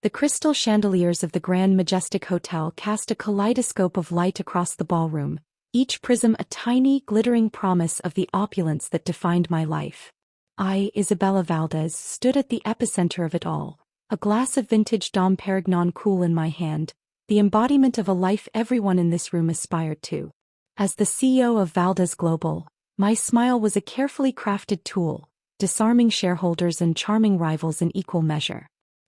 The crystal chandeliers of the Grand Majestic Hotel cast a kaleidoscope of light across the ballroom, each prism a tiny, glittering promise of the opulence that defined my life. I, Isabella Valdez, stood at the epicenter of it all, a glass of vintage Dom Perignon cool in my hand, the embodiment of a life everyone in this room aspired to. As the CEO of Valdez Global, my smile was a carefully crafted tool, disarming shareholders and charming rivals in equal measure.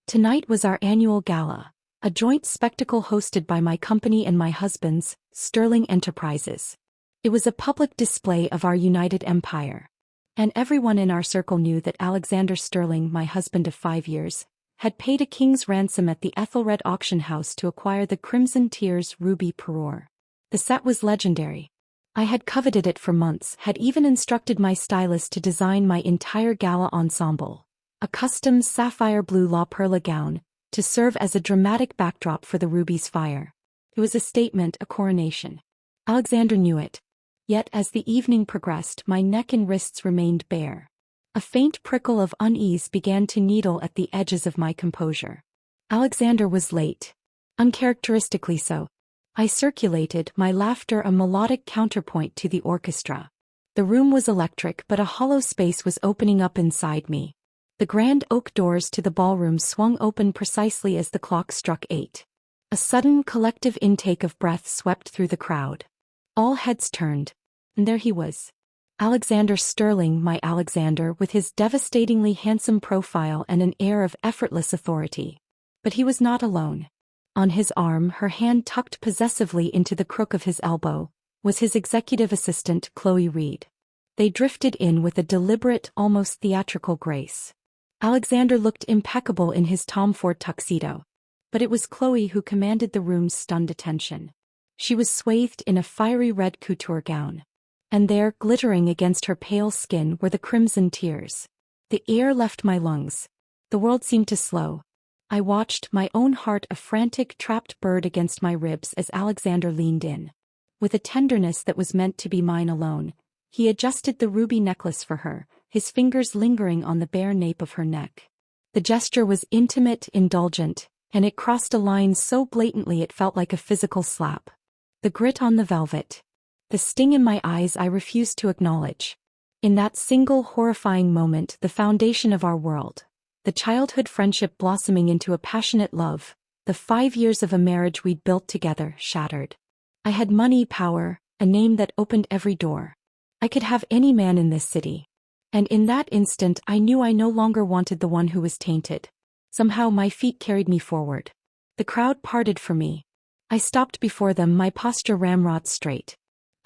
Tonight was our annual gala, a joint spectacle hosted by my company and my husband's, Sterling Enterprises. It was a public display of our united empire. And everyone in our circle knew that Alexander Sterling, my husband of 5 years, had paid a king's ransom at the Ethelred auction house to acquire the Crimson Tears ruby parure. The set was legendary. I had coveted it for months, had even instructed my stylist to design my entire gala ensemble, a custom sapphire blue La Perla gown, to serve as a dramatic backdrop for the ruby's fire. It was a statement, a coronation. Alexander knew it. Yet as the evening progressed, my neck and wrists remained bare. A faint prickle of unease began to needle at the edges of my composure. Alexander was late. Uncharacteristically so. I circulated, my laughter a melodic counterpoint to the orchestra. The room was electric, but a hollow space was opening up inside me. The grand oak doors to the ballroom swung open precisely as the clock struck 8. A sudden collective intake of breath swept through the crowd. All heads turned. And there he was. Alexander Sterling, my Alexander, with his devastatingly handsome profile and an air of effortless authority. But he was not alone. On his arm, her hand tucked possessively into the crook of his elbow, was his executive assistant, Chloe Reed. They drifted in with a deliberate, almost theatrical grace. Alexander looked impeccable in his Tom Ford tuxedo. But it was Chloe who commanded the room's stunned attention. She was swathed in a fiery red couture gown. And there, glittering against her pale skin, were the crimson tears. The air left my lungs. The world seemed to slow. I watched, my own heart a frantic, trapped bird against my ribs as Alexander leaned in. With a tenderness that was meant to be mine alone, he adjusted the ruby necklace for her, his fingers lingering on the bare nape of her neck. The gesture was intimate, indulgent, and it crossed a line so blatantly it felt like a physical slap. The grit on the velvet. The sting in my eyes I refused to acknowledge. In that single horrifying moment, the foundation of our world, the childhood friendship blossoming into a passionate love, the 5 years of a marriage we'd built together, shattered. I had money, power, a name that opened every door. I could have any man in this city. And in that instant I knew I no longer wanted the one who was tainted. Somehow my feet carried me forward. The crowd parted for me. I stopped before them, my posture ramrod straight.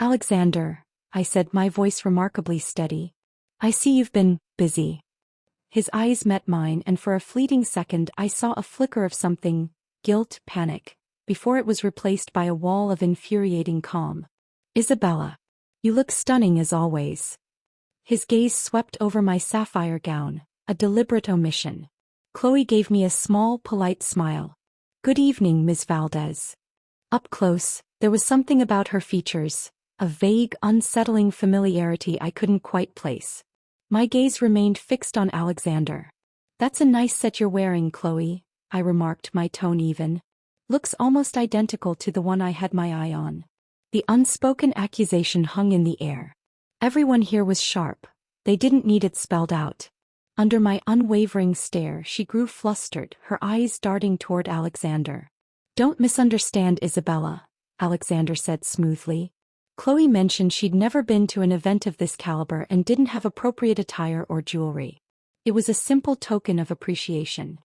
Alexander, I said, my voice remarkably steady. I see you've been busy. His eyes met mine, and for a fleeting second I saw a flicker of something, guilt, panic, before it was replaced by a wall of infuriating calm. Isabella. You look stunning as always. His gaze swept over my sapphire gown, a deliberate omission. Chloe gave me a small, polite smile. Good evening, Miss Valdez. Up close, there was something about her features, a vague, unsettling familiarity I couldn't quite place. My gaze remained fixed on Alexander. That's a nice set you're wearing, Chloe, I remarked, my tone even. Looks almost identical to the one I had my eye on. The unspoken accusation hung in the air. Everyone here was sharp. They didn't need it spelled out. Under my unwavering stare, she grew flustered, her eyes darting toward Alexander. Don't misunderstand, Isabella, Alexander said smoothly. Chloe mentioned she'd never been to an event of this caliber and didn't have appropriate attire or jewelry. It was a simple token of appreciation.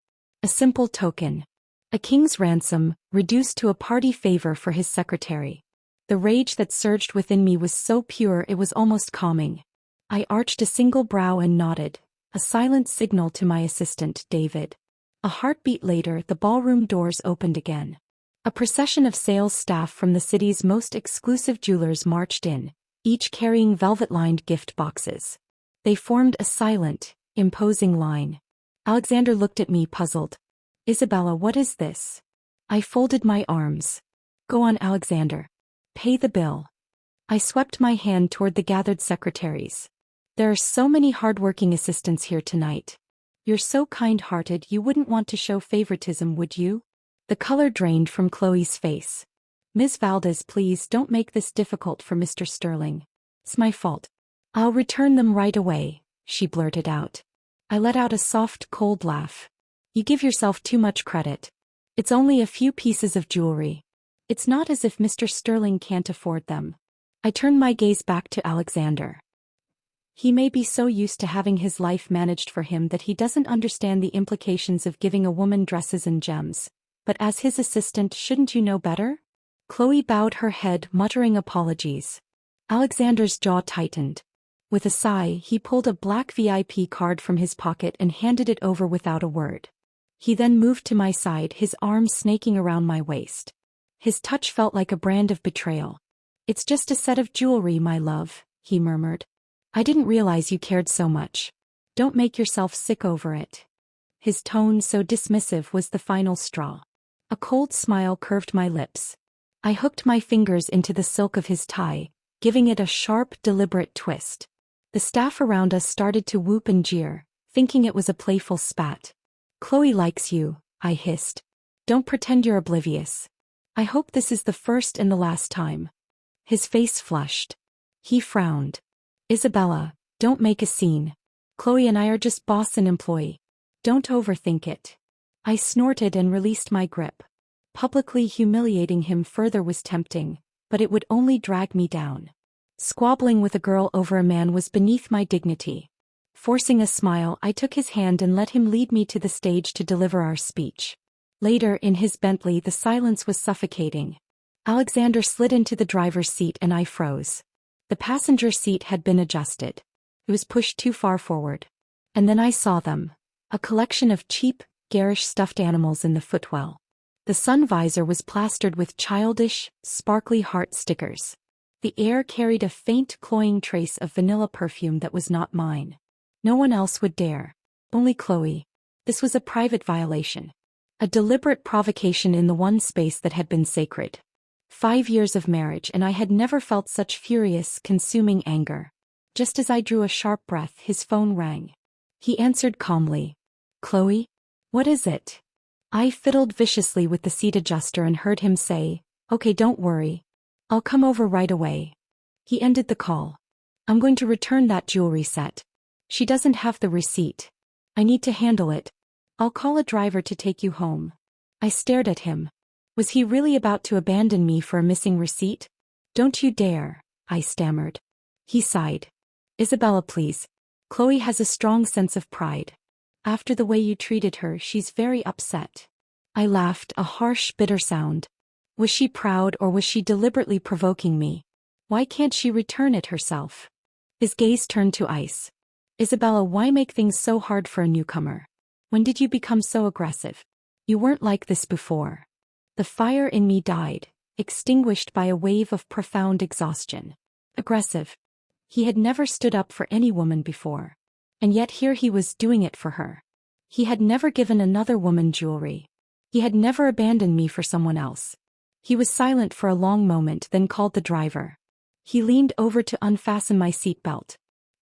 A simple token. A king's ransom, reduced to a party favor for his secretary. The rage that surged within me was so pure it was almost calming. I arched a single brow and nodded, a silent signal to my assistant, David. A heartbeat later, the ballroom doors opened again. A procession of sales staff from the city's most exclusive jewelers marched in, each carrying velvet-lined gift boxes. They formed a silent, imposing line. Alexander looked at me, puzzled. Isabella, what is this? I folded my arms. Go on, Alexander. Pay the bill. I swept my hand toward the gathered secretaries. There are so many hardworking assistants here tonight. You're so kind-hearted you wouldn't want to show favoritism, would you? The color drained from Chloe's face. Ms. Valdez, please don't make this difficult for Mr. Sterling. It's my fault. I'll return them right away, she blurted out. I let out a soft, cold laugh. You give yourself too much credit. It's only a few pieces of jewelry. It's not as if Mr. Sterling can't afford them. I turned my gaze back to Alexander. He may be so used to having his life managed for him that he doesn't understand the implications of giving a woman dresses and gems. But as his assistant, shouldn't you know better? Chloe bowed her head, muttering apologies. Alexander's jaw tightened. With a sigh, he pulled a black VIP card from his pocket and handed it over without a word. He then moved to my side, his arms snaking around my waist. His touch felt like a brand of betrayal. It's just a set of jewelry, my love, he murmured. I didn't realize you cared so much. Don't make yourself sick over it. His tone, so dismissive, was the final straw. A cold smile curved my lips. I hooked my fingers into the silk of his tie, giving it a sharp, deliberate twist. The staff around us started to whoop and jeer, thinking it was a playful spat. Chloe likes you, I hissed. Don't pretend you're oblivious. I hope this is the first and the last time. His face flushed. He frowned. Isabella, don't make a scene. Chloe and I are just boss and employee. Don't overthink it. I snorted and released my grip. Publicly humiliating him further was tempting, but it would only drag me down. Squabbling with a girl over a man was beneath my dignity. Forcing a smile, I took his hand and let him lead me to the stage to deliver our speech. Later, in his Bentley, the silence was suffocating. Alexander slid into the driver's seat and I froze. The passenger seat had been adjusted. It was pushed too far forward. And then I saw them. A collection of cheap, garish stuffed animals in the footwell. The sun visor was plastered with childish, sparkly heart stickers. The air carried a faint, cloying trace of vanilla perfume that was not mine. No one else would dare. Only Chloe. This was a private violation. A deliberate provocation in the one space that had been sacred. 5 years of marriage and I had never felt such furious, consuming anger. Just as I drew a sharp breath, his phone rang. He answered calmly. Chloe? What is it? I fiddled viciously with the seat adjuster and heard him say, Okay, don't worry. I'll come over right away. He ended the call. I'm going to return that jewelry set. She doesn't have the receipt. I need to handle it. I'll call a driver to take you home. I stared at him. Was he really about to abandon me for a missing receipt? Don't you dare, I stammered. He sighed. Isabella, please. Chloe has a strong sense of pride. After the way you treated her, she's very upset. I laughed, a harsh, bitter sound. Was she proud or was she deliberately provoking me? Why can't she return it herself? His gaze turned to ice. Isabella, why make things so hard for a newcomer? When did you become so aggressive? You weren't like this before. The fire in me died, extinguished by a wave of profound exhaustion. Aggressive. He had never stood up for any woman before. And yet here he was doing it for her. He had never given another woman jewelry. He had never abandoned me for someone else. He was silent for a long moment, then called the driver. He leaned over to unfasten my seatbelt.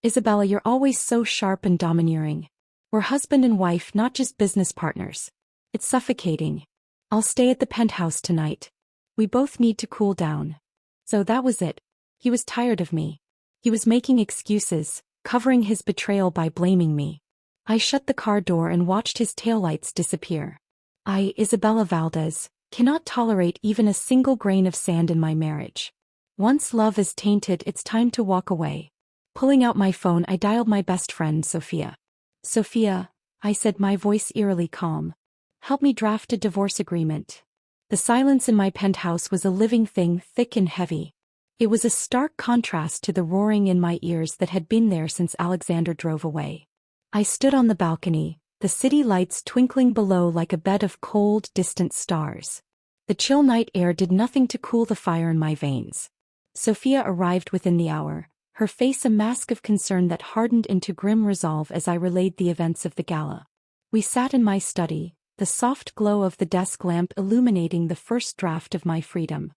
Isabella, you're always so sharp and domineering. We're husband and wife, not just business partners. It's suffocating. I'll stay at the penthouse tonight. We both need to cool down. So that was it. He was tired of me. He was making excuses, covering his betrayal by blaming me. I shut the car door and watched his taillights disappear. I, Isabella Valdez, cannot tolerate even a single grain of sand in my marriage. Once love is tainted, it's time to walk away. Pulling out my phone, I dialed my best friend, Sophia. Sophia, I said, my voice eerily calm. Help me draft a divorce agreement. The silence in my penthouse was a living thing, thick and heavy. It was a stark contrast to the roaring in my ears that had been there since Alexander drove away. I stood on the balcony, the city lights twinkling below like a bed of cold, distant stars. The chill night air did nothing to cool the fire in my veins. Sophia arrived within the hour, her face a mask of concern that hardened into grim resolve as I relayed the events of the gala. We sat in my study, the soft glow of the desk lamp illuminating the first draft of my freedom.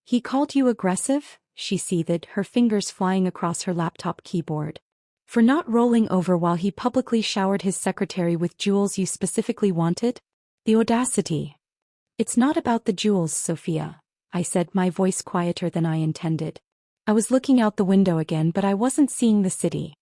He called you aggressive? She seethed, her fingers flying across her laptop keyboard. For not rolling over while he publicly showered his secretary with jewels you specifically wanted? The audacity. It's not about the jewels, Sophia, I said, my voice quieter than I intended. I was looking out the window again, but I wasn't seeing the city.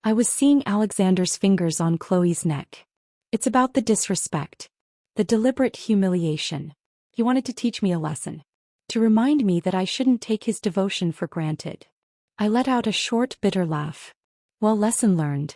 I was seeing Alexander's fingers on Chloe's neck. It's about the disrespect. The deliberate humiliation. He wanted to teach me a lesson. To remind me that I shouldn't take his devotion for granted. I let out a short, bitter laugh. Well, lesson learned.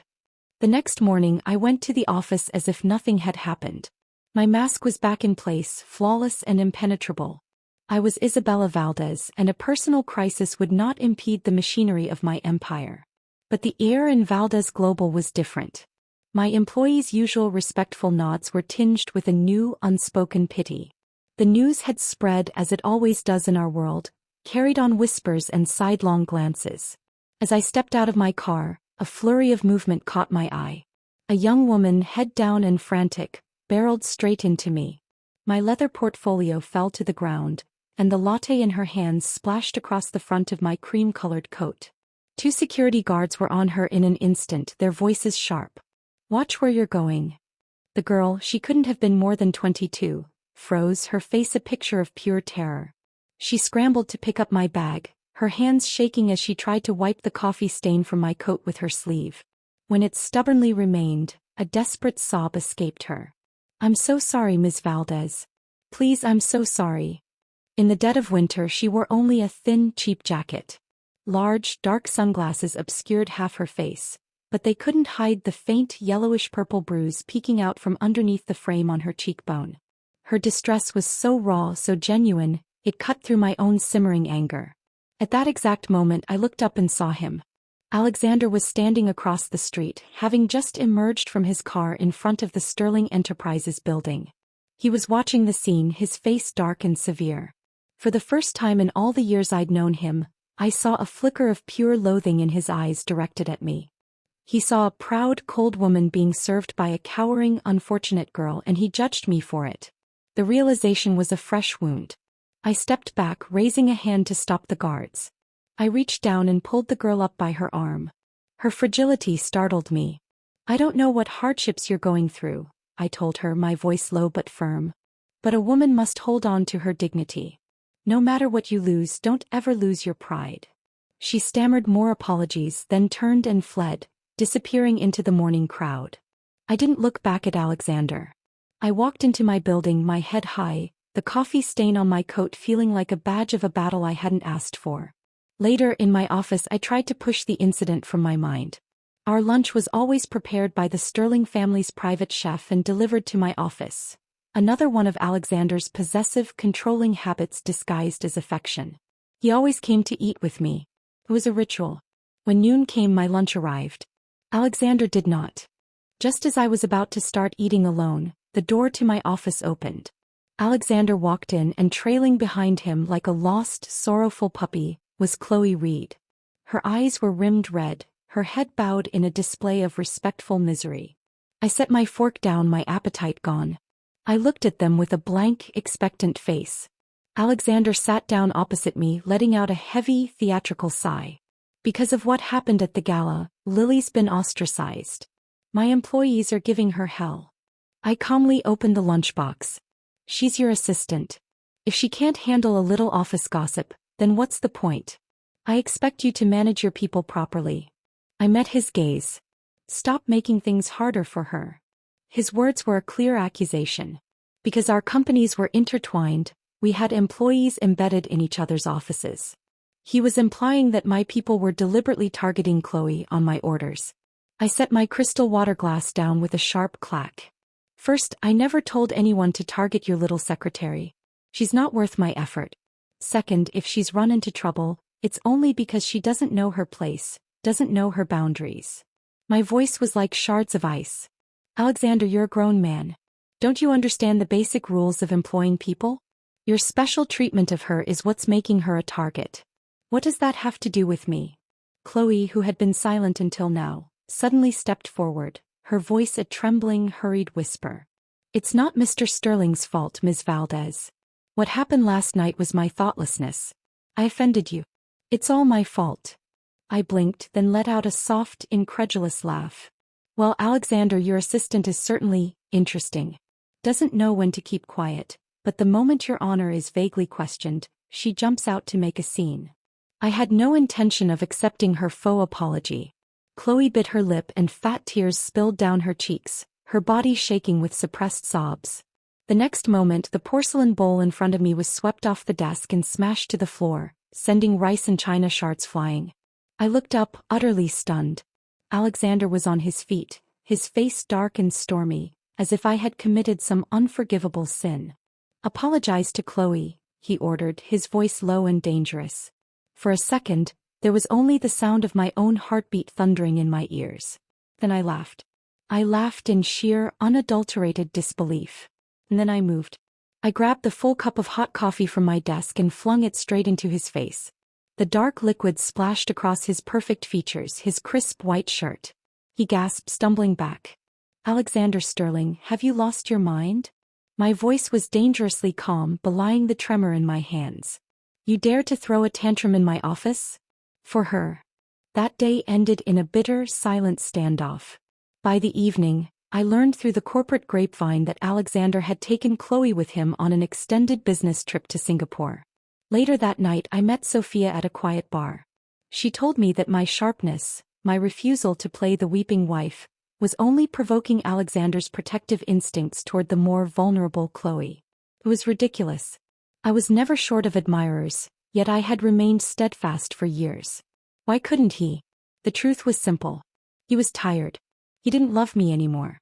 The next morning I went to the office as if nothing had happened. My mask was back in place, flawless and impenetrable. I was Isabella Valdez, and a personal crisis would not impede the machinery of my empire. But the air in Valdez Global was different. My employees' usual respectful nods were tinged with a new, unspoken pity. The news had spread as it always does in our world, carried on whispers and sidelong glances. As I stepped out of my car, a flurry of movement caught my eye. A young woman, head down and frantic, barreled straight into me. My leather portfolio fell to the ground, and the latte in her hands splashed across the front of my cream-colored coat. 2 security guards were on her in an instant, their voices sharp. "Watch where you're going." The girl, she couldn't have been more than 22, froze, her face a picture of pure terror. She scrambled to pick up my bag, her hands shaking as she tried to wipe the coffee stain from my coat with her sleeve. When it stubbornly remained, a desperate sob escaped her. "I'm so sorry, Ms. Valdez. Please, I'm so sorry." In the dead of winter she wore only a thin, cheap jacket. Large, dark sunglasses obscured half her face, but they couldn't hide the faint yellowish-purple bruise peeking out from underneath the frame on her cheekbone. Her distress was so raw, so genuine, it cut through my own simmering anger. At that exact moment I looked up and saw him. Alexander was standing across the street, having just emerged from his car in front of the Sterling Enterprises building. He was watching the scene, his face dark and severe. For the first time in all the years I'd known him, I saw a flicker of pure loathing in his eyes directed at me. He saw a proud, cold woman being served by a cowering, unfortunate girl, and he judged me for it. The realization was a fresh wound. I stepped back, raising a hand to stop the guards. I reached down and pulled the girl up by her arm. Her fragility startled me. "I don't know what hardships you're going through," I told her, my voice low but firm. "But a woman must hold on to her dignity. No matter what you lose, don't ever lose your pride." She stammered more apologies, then turned and fled, disappearing into the morning crowd. I didn't look back at Alexander. I walked into my building, my head high, the coffee stain on my coat feeling like a badge of a battle I hadn't asked for. Later, in my office, I tried to push the incident from my mind. Our lunch was always prepared by the Sterling family's private chef and delivered to my office. Another one of Alexander's possessive, controlling habits disguised as affection. He always came to eat with me. It was a ritual. When noon came, my lunch arrived. Alexander did not. Just as I was about to start eating alone, the door to my office opened. Alexander walked in, and trailing behind him like a lost, sorrowful puppy, was Chloe Reed. Her eyes were rimmed red, her head bowed in a display of respectful misery. I set my fork down, my appetite gone. I looked at them with a blank, expectant face. Alexander sat down opposite me, letting out a heavy, theatrical sigh. "Because of what happened at the gala, Lily's been ostracized. My employees are giving her hell." I calmly opened the lunchbox. "She's your assistant. If she can't handle a little office gossip, then what's the point? I expect you to manage your people properly." I met his gaze. "Stop making things harder for her." His words were a clear accusation. Because our companies were intertwined, we had employees embedded in each other's offices. He was implying that my people were deliberately targeting Chloe on my orders. I set my crystal water glass down with a sharp clack. "First, I never told anyone to target your little secretary. She's not worth my effort. Second, if she's run into trouble, it's only because she doesn't know her place, doesn't know her boundaries." My voice was like shards of ice. "Alexander, you're a grown man. Don't you understand the basic rules of employing people? Your special treatment of her is what's making her a target. What does that have to do with me?" Chloe, who had been silent until now, suddenly stepped forward, her voice a trembling, hurried whisper. "It's not Mr. Sterling's fault, Ms. Valdez. What happened last night was my thoughtlessness. I offended you. It's all my fault." I blinked, then let out a soft, incredulous laugh. Well, Alexander, your assistant is certainly interesting. Doesn't know when to keep quiet, but the moment your honor is vaguely questioned, she jumps out to make a scene. I had no intention of accepting her faux apology. Chloe bit her lip and fat tears spilled down her cheeks, her body shaking with suppressed sobs. The next moment, the porcelain bowl in front of me was swept off the desk and smashed to the floor, sending rice and china shards flying. I looked up, utterly stunned. Alexander was on his feet, his face dark and stormy, as if I had committed some unforgivable sin. "Apologize to Chloe," he ordered, his voice low and dangerous. For a second, there was only the sound of my own heartbeat thundering in my ears. Then I laughed. I laughed in sheer, unadulterated disbelief. And then I moved. I grabbed the full cup of hot coffee from my desk and flung it straight into his face. The dark liquid splashed across his perfect features, his crisp white shirt. He gasped, stumbling back. "Alexander Sterling, have you lost your mind?" My voice was dangerously calm, belying the tremor in my hands. "You dare to throw a tantrum in my office?" For her. That day ended in a bitter, silent standoff. By the evening, I learned through the corporate grapevine that Alexander had taken Chloe with him on an extended business trip to Singapore. Later that night, I met Sophia at a quiet bar. She told me that my sharpness, my refusal to play the weeping wife, was only provoking Alexander's protective instincts toward the more vulnerable Chloe. It was ridiculous. I was never short of admirers, yet I had remained steadfast for years. Why couldn't he? The truth was simple. He was tired. He didn't love me anymore.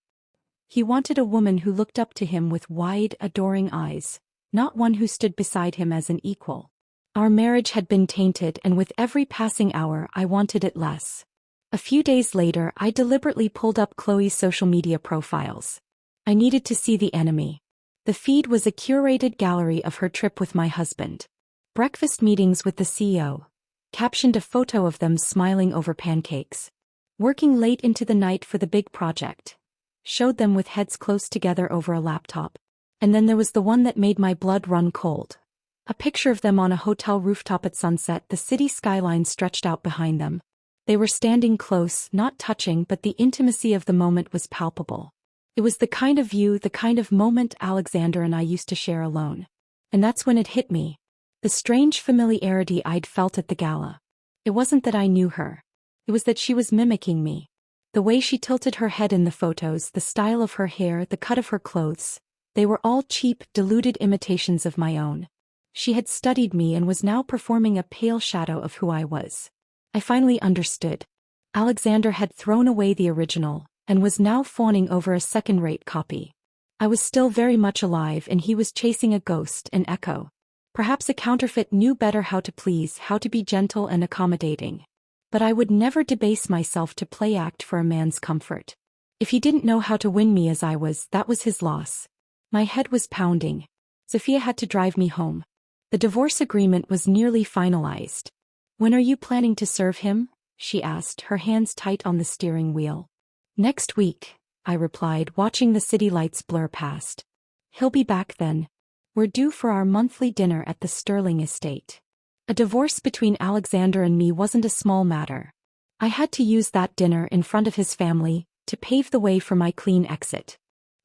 He wanted a woman who looked up to him with wide, adoring eyes, not one who stood beside him as an equal. Our marriage had been tainted, and with every passing hour I wanted it less. A few days later, I deliberately pulled up Chloe's social media profiles. I needed to see the enemy. The feed was a curated gallery of her trip with my husband. Breakfast meetings with the CEO. Captioned a photo of them smiling over pancakes. Working late into the night for the big project. Showed them with heads close together over a laptop. And then there was the one that made my blood run cold. A picture of them on a hotel rooftop at sunset, the city skyline stretched out behind them. They were standing close, not touching, but the intimacy of the moment was palpable. It was the kind of view, the kind of moment Alexander and I used to share alone. And that's when it hit me. The strange familiarity I'd felt at the gala. It wasn't that I knew her. It was that she was mimicking me. The way she tilted her head in the photos, the style of her hair, the cut of her clothes. They were all cheap, diluted imitations of my own. She had studied me and was now performing a pale shadow of who I was. I finally understood. Alexander had thrown away the original, and was now fawning over a second-rate copy. I was still very much alive, and he was chasing a ghost, an echo. Perhaps a counterfeit knew better how to please, how to be gentle and accommodating. But I would never debase myself to play act for a man's comfort. If he didn't know how to win me as I was, that was his loss. My head was pounding. Sophia had to drive me home. The divorce agreement was nearly finalized. "When are you planning to serve him?" she asked, her hands tight on the steering wheel. "Next week," I replied, watching the city lights blur past. "He'll be back then. We're due for our monthly dinner at the Sterling estate." A divorce between Alexander and me wasn't a small matter. I had to use that dinner in front of his family to pave the way for my clean exit.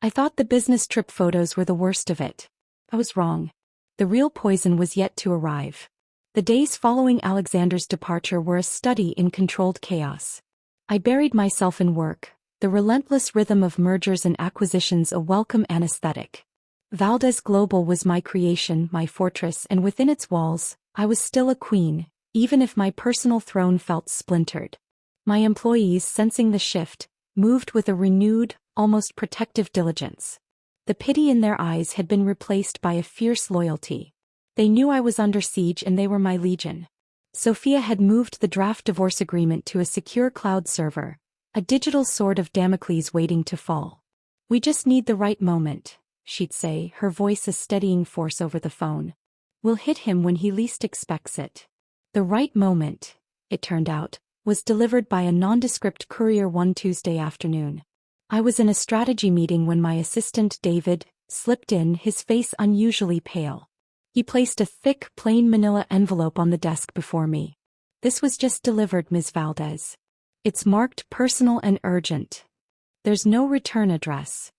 I thought the business trip photos were the worst of it. I was wrong. The real poison was yet to arrive. The days following Alexander's departure were a study in controlled chaos. I buried myself in work, the relentless rhythm of mergers and acquisitions a welcome anesthetic. Valdez Global was my creation, my fortress, and within its walls, I was still a queen, even if my personal throne felt splintered. My employees, sensing the shift, moved with a renewed, almost protective diligence. The pity in their eyes had been replaced by a fierce loyalty. They knew I was under siege and they were my legion. Sophia had moved the draft divorce agreement to a secure cloud server, a digital sword of Damocles waiting to fall. "We just need the right moment," she'd say, her voice a steadying force over the phone. "We'll hit him when he least expects it." The right moment, it turned out, was delivered by a nondescript courier one Tuesday afternoon. I was in a strategy meeting when my assistant, David, slipped in, his face unusually pale. He placed a thick, plain manila envelope on the desk before me. This was just delivered, Ms. Valdez. It's marked personal and urgent. There's no return address.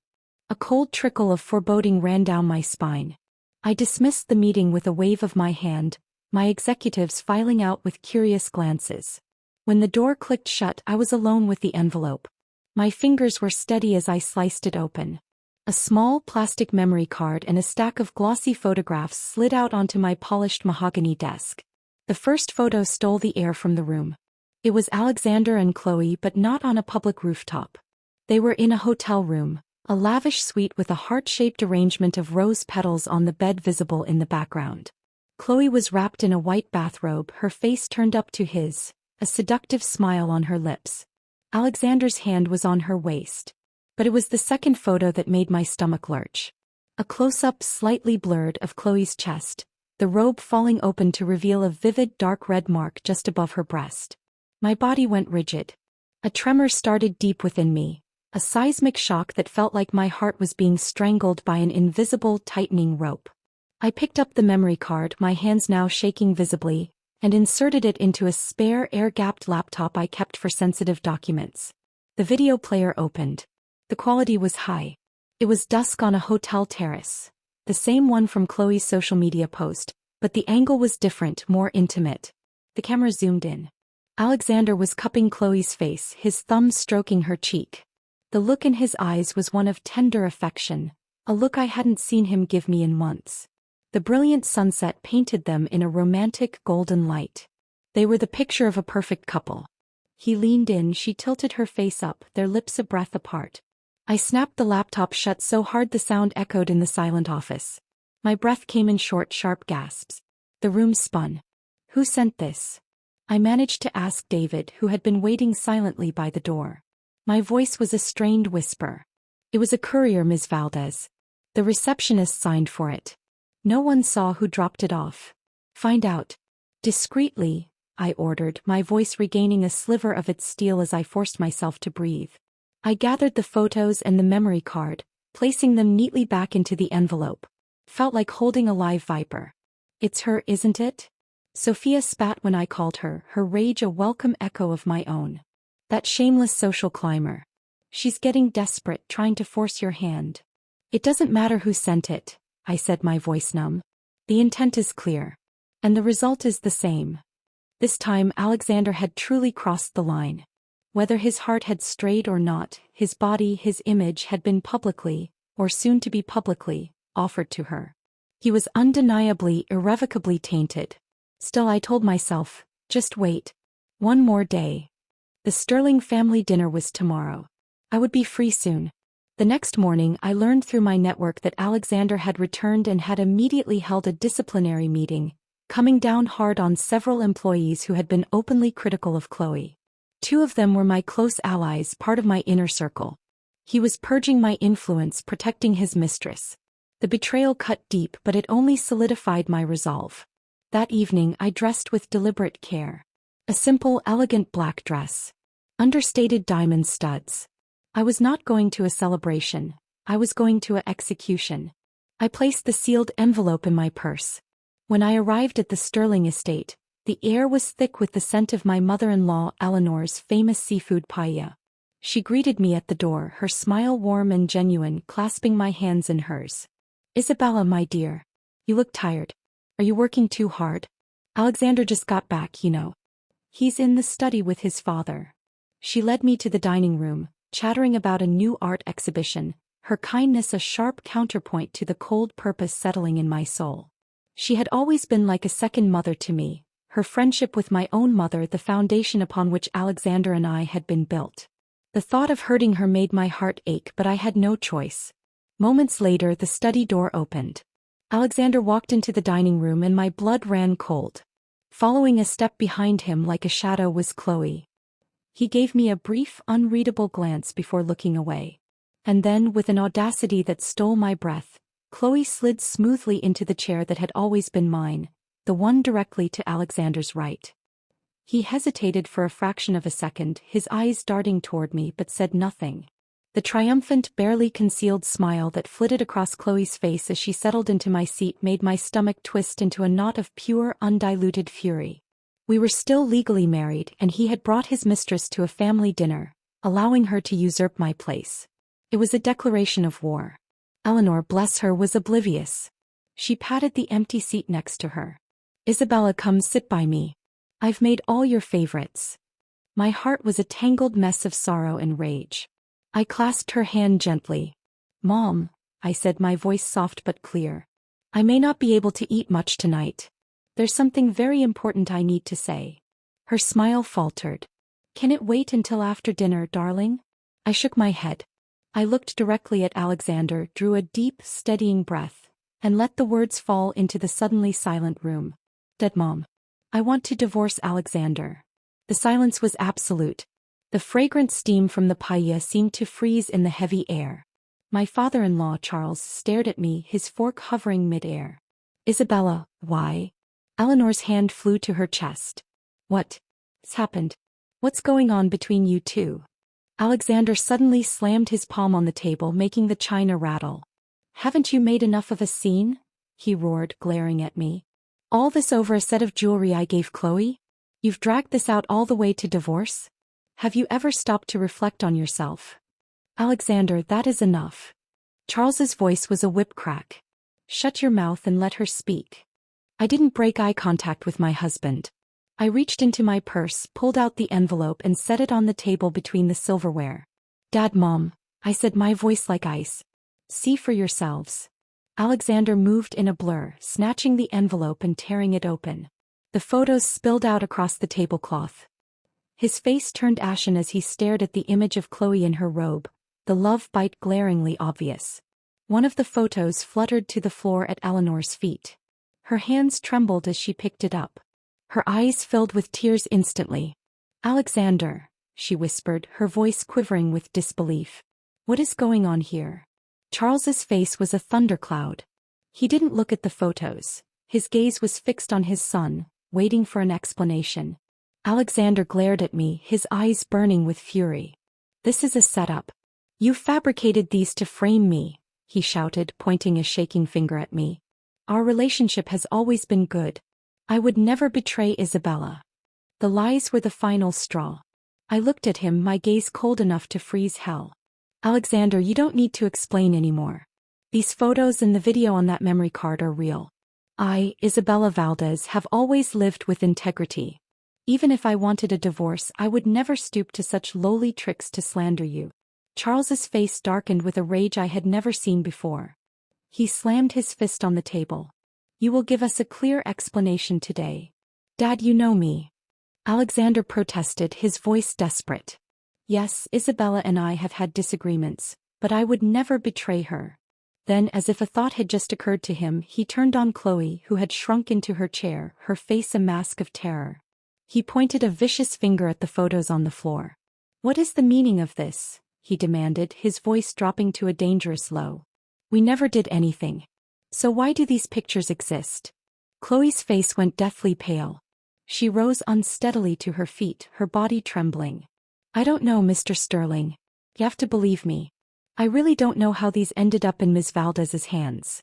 A cold trickle of foreboding ran down my spine. I dismissed the meeting with a wave of my hand, my executives filing out with curious glances. When the door clicked shut, I was alone with the envelope. My fingers were steady as I sliced it open. A small plastic memory card and a stack of glossy photographs slid out onto my polished mahogany desk. The first photo stole the air from the room. It was Alexander and Chloe, but not on a public rooftop. They were in a hotel room, a lavish suite with a heart-shaped arrangement of rose petals on the bed visible in the background. Chloe was wrapped in a white bathrobe, her face turned up to his, a seductive smile on her lips. Alexander's hand was on her waist. But it was the second photo that made my stomach lurch. A close-up, slightly blurred, of Chloe's chest, the robe falling open to reveal a vivid dark red mark just above her breast. My body went rigid. A tremor started deep within me, a seismic shock that felt like my heart was being strangled by an invisible, tightening rope. I picked up the memory card, my hands now shaking visibly, and inserted it into a spare, air-gapped laptop I kept for sensitive documents. The video player opened. The quality was high. It was dusk on a hotel terrace, the same one from Chloe's social media post, but the angle was different, more intimate. The camera zoomed in. Alexander was cupping Chloe's face, his thumb stroking her cheek. The look in his eyes was one of tender affection, a look I hadn't seen him give me in months. The brilliant sunset painted them in a romantic golden light. They were the picture of a perfect couple. He leaned in, she tilted her face up, their lips a breath apart. I snapped the laptop shut so hard the sound echoed in the silent office. My breath came in short, sharp gasps. The room spun. Who sent this? I managed to ask David, who had been waiting silently by the door. My voice was a strained whisper. It was a courier, Ms. Valdez. The receptionist signed for it. No one saw who dropped it off. Find out. Discreetly, I ordered, my voice regaining a sliver of its steel as I forced myself to breathe. I gathered the photos and the memory card, placing them neatly back into the envelope. Felt like holding a live viper. It's her, isn't it? Sophia spat when I called her, her rage a welcome echo of my own. That shameless social climber. She's getting desperate, trying to force your hand. It doesn't matter who sent it, I said, my voice numb. The intent is clear. And the result is the same. This time Alexander had truly crossed the line. Whether his heart had strayed or not, his body, his image had been publicly, or soon to be publicly, offered to her. He was undeniably, irrevocably tainted. Still, I told myself, just wait. One more day. The Sterling family dinner was tomorrow. I would be free soon. The next morning I learned through my network that Alexander had returned and had immediately held a disciplinary meeting, coming down hard on several employees who had been openly critical of Chloe. 2 of them were my close allies, part of my inner circle. He was purging my influence, protecting his mistress. The betrayal cut deep, but it only solidified my resolve. That evening I dressed with deliberate care. A simple, elegant black dress. Understated diamond studs. I was not going to a celebration, I was going to an execution. I placed the sealed envelope in my purse. When I arrived at the Sterling estate, the air was thick with the scent of my mother-in-law Eleanor's famous seafood paella. She greeted me at the door, her smile warm and genuine, clasping my hands in hers. Isabella, my dear. You look tired. Are you working too hard? Alexander just got back, you know. He's in the study with his father. She led me to the dining room, chattering about a new art exhibition, her kindness a sharp counterpoint to the cold purpose settling in my soul. She had always been like a second mother to me, her friendship with my own mother the foundation upon which Alexander and I had been built. The thought of hurting her made my heart ache, but I had no choice. Moments later the study door opened. Alexander walked into the dining room and my blood ran cold. Following a step behind him like a shadow was Chloe. He gave me a brief, unreadable glance before looking away. And then, with an audacity that stole my breath, Chloe slid smoothly into the chair that had always been mine, the one directly to Alexander's right. He hesitated for a fraction of a second, his eyes darting toward me, but said nothing. The triumphant, barely concealed smile that flitted across Chloe's face as she settled into my seat made my stomach twist into a knot of pure, undiluted fury. We were still legally married and he had brought his mistress to a family dinner, allowing her to usurp my place. It was a declaration of war. Eleanor, bless her, was oblivious. She patted the empty seat next to her. Isabella, come sit by me. I've made all your favorites. My heart was a tangled mess of sorrow and rage. I clasped her hand gently. Mom, I said, my voice soft but clear. I may not be able to eat much tonight. There's something very important I need to say. Her smile faltered. Can it wait until after dinner, darling? I shook my head. I looked directly at Alexander, drew a deep, steadying breath, and let the words fall into the suddenly silent room. Dead Mom. I want to divorce Alexander. The silence was absolute. The fragrant steam from the paella seemed to freeze in the heavy air. My father-in-law, Charles, stared at me, his fork hovering mid-air. Isabella, why? Eleanor's hand flew to her chest. What's happened? What's going on between you two? Alexander suddenly slammed his palm on the table, making the china rattle. Haven't you made enough of a scene? He roared, glaring at me. All this over a set of jewelry I gave Chloe? You've dragged this out all the way to divorce? Have you ever stopped to reflect on yourself? Alexander, that is enough. Charles's voice was a whip crack. Shut your mouth and let her speak. I didn't break eye contact with my husband. I reached into my purse, pulled out the envelope and set it on the table between the silverware. Dad, Mom, I said, my voice like ice. See for yourselves. Alexander moved in a blur, snatching the envelope and tearing it open. The photos spilled out across the tablecloth. His face turned ashen as he stared at the image of Chloe in her robe, the love bite glaringly obvious. One of the photos fluttered to the floor at Eleanor's feet. Her hands trembled as she picked it up. Her eyes filled with tears instantly. Alexander, she whispered, her voice quivering with disbelief. What is going on here? Charles's face was a thundercloud. He didn't look at the photos. His gaze was fixed on his son, waiting for an explanation. Alexander glared at me, his eyes burning with fury. This is a setup. You fabricated these to frame me, he shouted, pointing a shaking finger at me. Our relationship has always been good. I would never betray Isabella. The lies were the final straw. I looked at him, my gaze cold enough to freeze hell. Alexander, you don't need to explain anymore. These photos and the video on that memory card are real. I, Isabella Valdez, have always lived with integrity. Even if I wanted a divorce, I would never stoop to such lowly tricks to slander you. Charles's face darkened with a rage I had never seen before. He slammed his fist on the table. You will give us a clear explanation today. Dad, you know me. Alexander protested, his voice desperate. Yes, Isabella and I have had disagreements, but I would never betray her. Then, as if a thought had just occurred to him, he turned on Chloe, who had shrunk into her chair, her face a mask of terror. He pointed a vicious finger at the photos on the floor. What is the meaning of this? He demanded, his voice dropping to a dangerous low. We never did anything. So why do these pictures exist? Chloe's face went deathly pale. She rose unsteadily to her feet, her body trembling. I don't know, Mr. Sterling. You have to believe me. I really don't know how these ended up in Ms. Valdez's hands.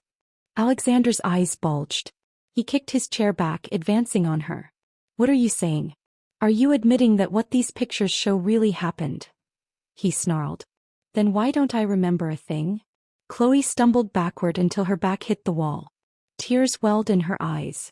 Alexander's eyes bulged. He kicked his chair back, advancing on her. What are you saying? Are you admitting that what these pictures show really happened? He snarled. Then why don't I remember a thing? Chloe stumbled backward until her back hit the wall. Tears welled in her eyes.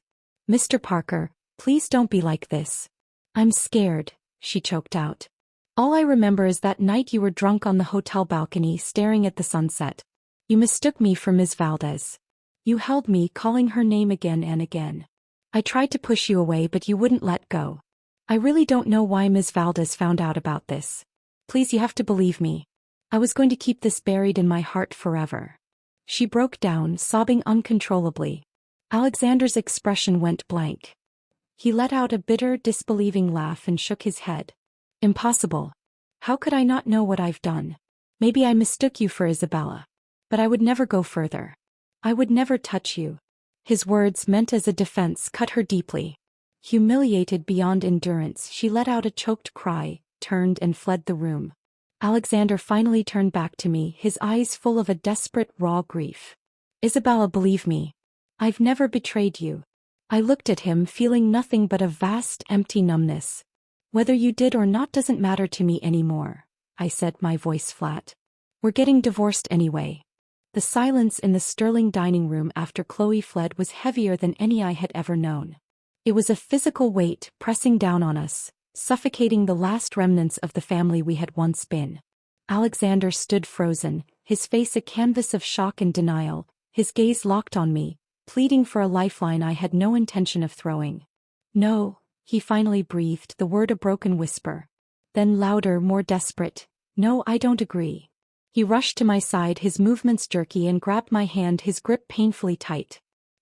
Mr. Parker, please don't be like this. I'm scared, she choked out. All I remember is that night you were drunk on the hotel balcony staring at the sunset. You mistook me for Ms. Valdez. You held me, calling her name again and again. I tried to push you away, but you wouldn't let go. I really don't know why Ms. Valdez found out about this. Please, you have to believe me. I was going to keep this buried in my heart forever. She broke down, sobbing uncontrollably. Alexander's expression went blank. He let out a bitter, disbelieving laugh and shook his head. Impossible. How could I not know what I've done? Maybe I mistook you for Isabella. But I would never go further. I would never touch you. His words, meant as a defense, cut her deeply. Humiliated beyond endurance, she let out a choked cry, turned and fled the room. Alexander finally turned back to me, his eyes full of a desperate, raw grief. Isabella, believe me. I've never betrayed you. I looked at him, feeling nothing but a vast, empty numbness. Whether you did or not doesn't matter to me anymore, I said, my voice flat. We're getting divorced anyway. The silence in the sterling dining room after Chloe fled was heavier than any I had ever known. It was a physical weight pressing down on us, suffocating the last remnants of the family we had once been. Alexander stood frozen, his face a canvas of shock and denial, his gaze locked on me, pleading for a lifeline I had no intention of throwing. No, he finally breathed, the word a broken whisper. Then louder, more desperate. No, I don't agree. He rushed to my side, his movements jerky, and grabbed my hand, his grip painfully tight.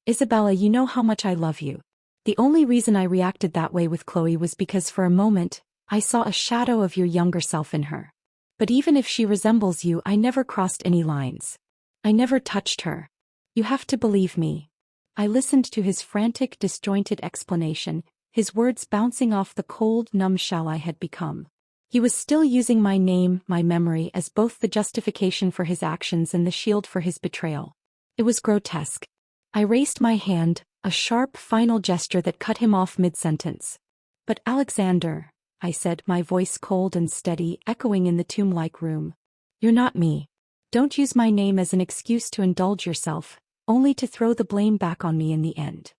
Isabella, you know how much I love you. The only reason I reacted that way with Chloe was because for a moment, I saw a shadow of your younger self in her. But even if she resembles you, I never crossed any lines. I never touched her. You have to believe me. I listened to his frantic, disjointed explanation, his words bouncing off the cold, numb shell I had become. He was still using my name, my memory, as both the justification for his actions and the shield for his betrayal. It was grotesque. I raised my hand, a sharp, final gesture that cut him off mid-sentence. But Alexander, I said, my voice cold and steady, echoing in the tomb-like room. You're not me. Don't use my name as an excuse to indulge yourself, only to throw the blame back on me in the end.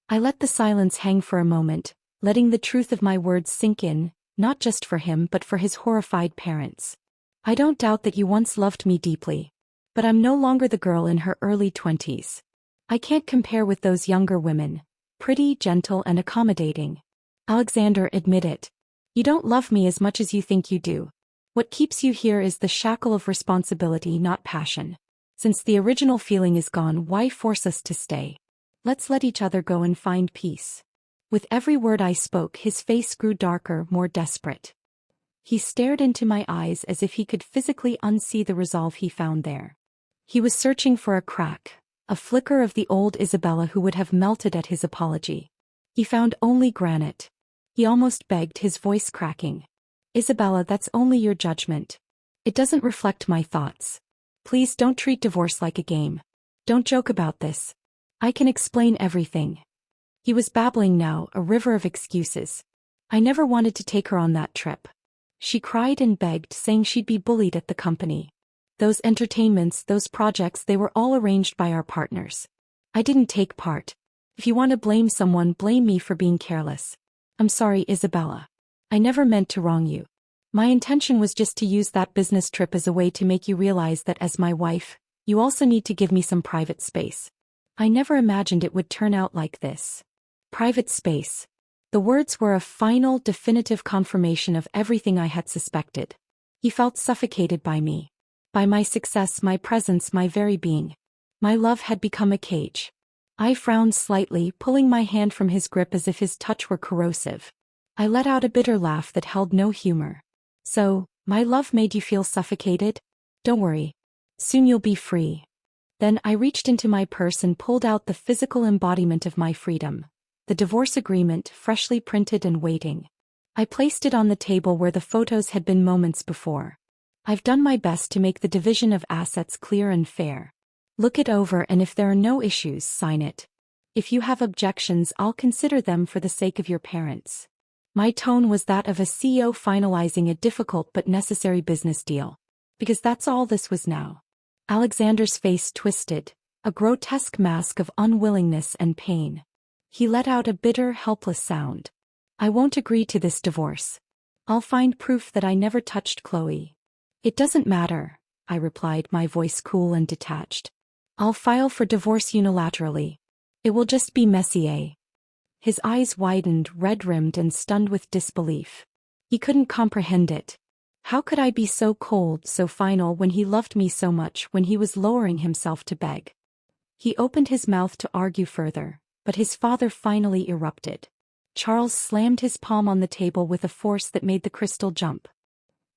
I let the silence hang for a moment, letting the truth of my words sink in, not just for him but for his horrified parents. I don't doubt that you once loved me deeply. But I'm no longer the girl in her early 20s. I can't compare with those younger women, pretty, gentle, and accommodating. Alexander, admit it. You don't love me as much as you think you do. What keeps you here is the shackle of responsibility, not passion. Since the original feeling is gone, why force us to stay? Let's let each other go and find peace. With every word I spoke, his face grew darker, more desperate. He stared into my eyes as if he could physically unsee the resolve he found there. He was searching for a crack, a flicker of the old Isabella who would have melted at his apology. He found only granite. He almost begged, his voice cracking. Isabella, that's only your judgment. It doesn't reflect my thoughts. Please don't treat divorce like a game. Don't joke about this. I can explain everything. He was babbling now, a river of excuses. I never wanted to take her on that trip. She cried and begged, saying she'd be bullied at the company. Those entertainments, those projects, they were all arranged by our partners. I didn't take part. If you want to blame someone, blame me for being careless. I'm sorry, Isabella. I never meant to wrong you. My intention was just to use that business trip as a way to make you realize that as my wife, you also need to give me some private space. I never imagined it would turn out like this. Private space. The words were a final, definitive confirmation of everything I had suspected. He felt suffocated by me. By my success, my presence, my very being. My love had become a cage. I frowned slightly, pulling my hand from his grip as if his touch were corrosive. I let out a bitter laugh that held no humor. So, my love made you feel suffocated? Don't worry. Soon you'll be free. Then I reached into my purse and pulled out the physical embodiment of my freedom. The divorce agreement, freshly printed and waiting. I placed it on the table where the photos had been moments before. I've done my best to make the division of assets clear and fair. Look it over, and if there are no issues, sign it. If you have objections, I'll consider them for the sake of your parents. My tone was that of a CEO finalizing a difficult but necessary business deal. Because that's all this was now. Alexander's face twisted, a grotesque mask of unwillingness and pain. He let out a bitter, helpless sound. I won't agree to this divorce. I'll find proof that I never touched Chloe. It doesn't matter, I replied, my voice cool and detached. I'll file for divorce unilaterally. It will just be messy, eh? His eyes widened, red-rimmed and stunned with disbelief. He couldn't comprehend it. How could I be so cold, so final when he loved me so much, when he was lowering himself to beg? He opened his mouth to argue further, but his father finally erupted. Charles slammed his palm on the table with a force that made the crystal jump.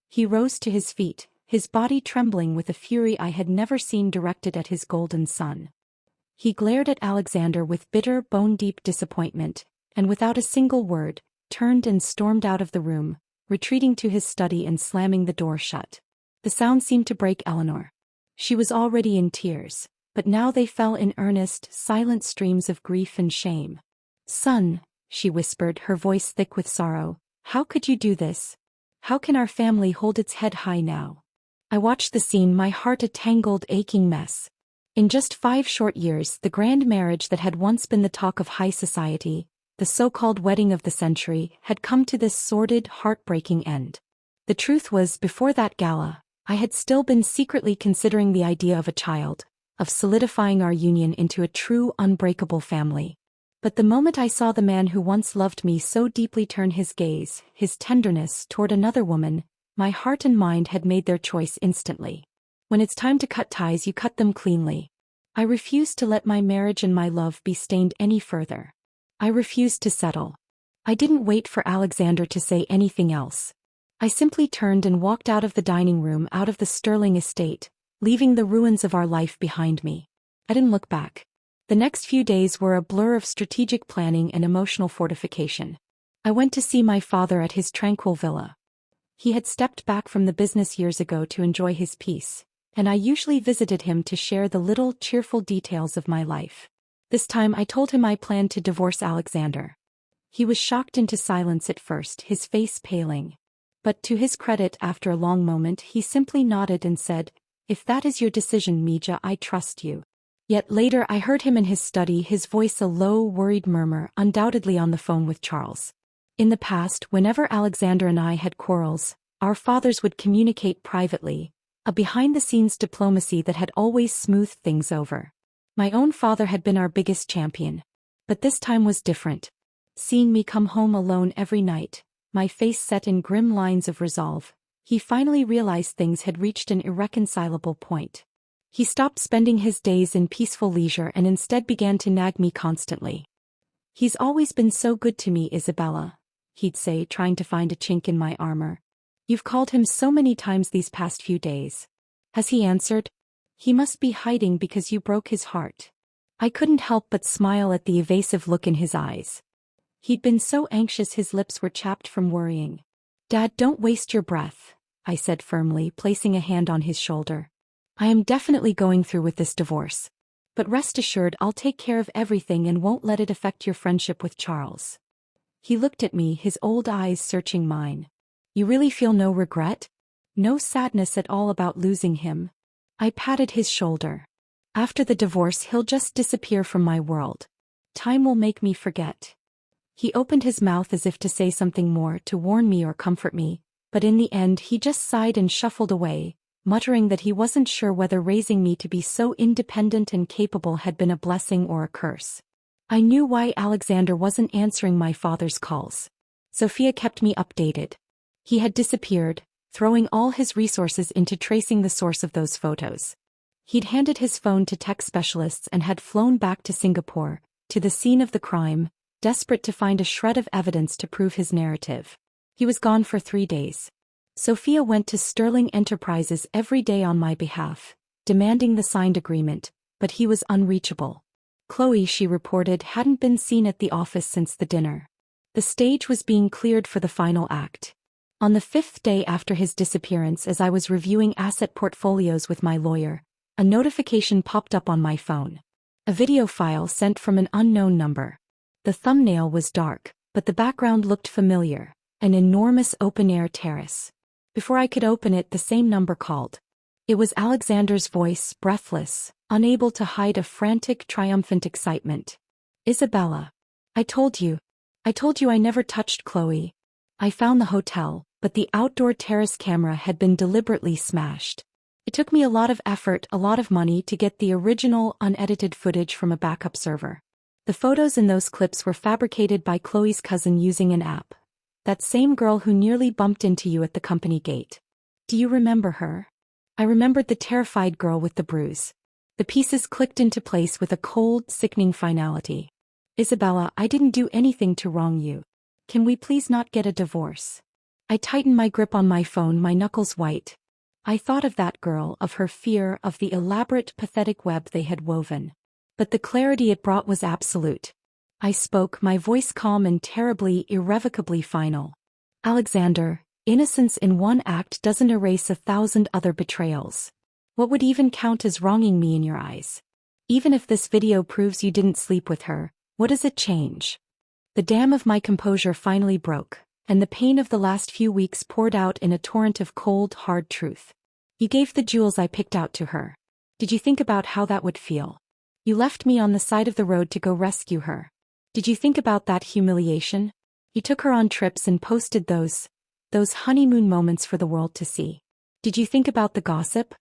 He rose to his feet, his body trembling with a fury I had never seen directed at his golden son. He glared at Alexander with bitter, bone-deep disappointment, and without a single word, turned and stormed out of the room, retreating to his study and slamming the door shut. The sound seemed to break Eleanor. She was already in tears, but now they fell in earnest, silent streams of grief and shame. Son, she whispered, her voice thick with sorrow, how could you do this? How can our family hold its head high now? I watched the scene, my heart a tangled, aching mess. In just 5 short years, the grand marriage that had once been the talk of high society, the so-called wedding of the century, had come to this sordid, heartbreaking end. The truth was, before that gala, I had still been secretly considering the idea of a child, of solidifying our union into a true, unbreakable family. But the moment I saw the man who once loved me so deeply turn his gaze, his tenderness, toward another woman, my heart and mind had made their choice instantly. When it's time to cut ties, you cut them cleanly. I refused to let my marriage and my love be stained any further. I refused to settle. I didn't wait for Alexander to say anything else. I simply turned and walked out of the dining room, out of the Sterling estate, leaving the ruins of our life behind me. I didn't look back. The next few days were a blur of strategic planning and emotional fortification. I went to see my father at his tranquil villa. He had stepped back from the business years ago to enjoy his peace, and I usually visited him to share the little, cheerful details of my life. This time I told him I planned to divorce Alexander. He was shocked into silence at first, his face paling. But to his credit, after a long moment, he simply nodded and said, "If that is your decision, Mija, I trust you." Yet later I heard him in his study, his voice a low, worried murmur, undoubtedly on the phone with Charles. In the past, whenever Alexander and I had quarrels, our fathers would communicate privately, a behind-the-scenes diplomacy that had always smoothed things over. My own father had been our biggest champion. But this time was different. Seeing me come home alone every night, my face set in grim lines of resolve, he finally realized things had reached an irreconcilable point. He stopped spending his days in peaceful leisure and instead began to nag me constantly. "He's always been so good to me, Isabella," he'd say, trying to find a chink in my armor. "You've called him so many times these past few days. Has he answered? He must be hiding because you broke his heart." I couldn't help but smile at the evasive look in his eyes. He'd been so anxious his lips were chapped from worrying. "Dad, don't waste your breath," I said firmly, placing a hand on his shoulder. "I am definitely going through with this divorce. But rest assured I'll take care of everything and won't let it affect your friendship with Charles." He looked at me, his old eyes searching mine. "You really feel no regret? No sadness at all about losing him?" I patted his shoulder. "After the divorce he'll just disappear from my world. Time will make me forget." He opened his mouth as if to say something more, to warn me or comfort me, but in the end he just sighed and shuffled away, muttering that he wasn't sure whether raising me to be so independent and capable had been a blessing or a curse. I knew why Alexander wasn't answering my father's calls. Sophia kept me updated. He had disappeared, throwing all his resources into tracing the source of those photos. He'd handed his phone to tech specialists and had flown back to Singapore, to the scene of the crime, desperate to find a shred of evidence to prove his narrative. He was gone for 3 days. Sophia went to Sterling Enterprises every day on my behalf, demanding the signed agreement, but he was unreachable. Chloe, she reported, hadn't been seen at the office since the dinner. The stage was being cleared for the final act. On the 5th day after his disappearance, as I was reviewing asset portfolios with my lawyer, a notification popped up on my phone. A video file sent from an unknown number. The thumbnail was dark, but the background looked familiar, an enormous open-air terrace. Before I could open it, the same number called. It was Alexander's voice, breathless, unable to hide a frantic, triumphant excitement. "Isabella. I told you I never touched Chloe. I found the hotel, but the outdoor terrace camera had been deliberately smashed. It took me a lot of effort, a lot of money to get the original, unedited footage from a backup server. The photos in those clips were fabricated by Chloe's cousin using an app. That same girl who nearly bumped into you at the company gate. Do you remember her?" I remembered the terrified girl with the bruise. The pieces clicked into place with a cold, sickening finality. "Isabella, I didn't do anything to wrong you. Can we please not get a divorce?" I tightened my grip on my phone, my knuckles white. I thought of that girl, of her fear, of the elaborate, pathetic web they had woven. But the clarity it brought was absolute. I spoke, my voice calm and terribly, irrevocably final. "Alexander, innocence in one act doesn't erase 1,000 other betrayals. What would even count as wronging me in your eyes? Even if this video proves you didn't sleep with her, what does it change? The dam of my composure finally broke, and the pain of the last few weeks poured out in a torrent of cold, hard truth. You gave the jewels I picked out to her. Did you think about how that would feel? You left me on the side of the road to go rescue her. Did you think about that humiliation? You took her on trips and posted those honeymoon moments for the world to see. Did you think about the gossip?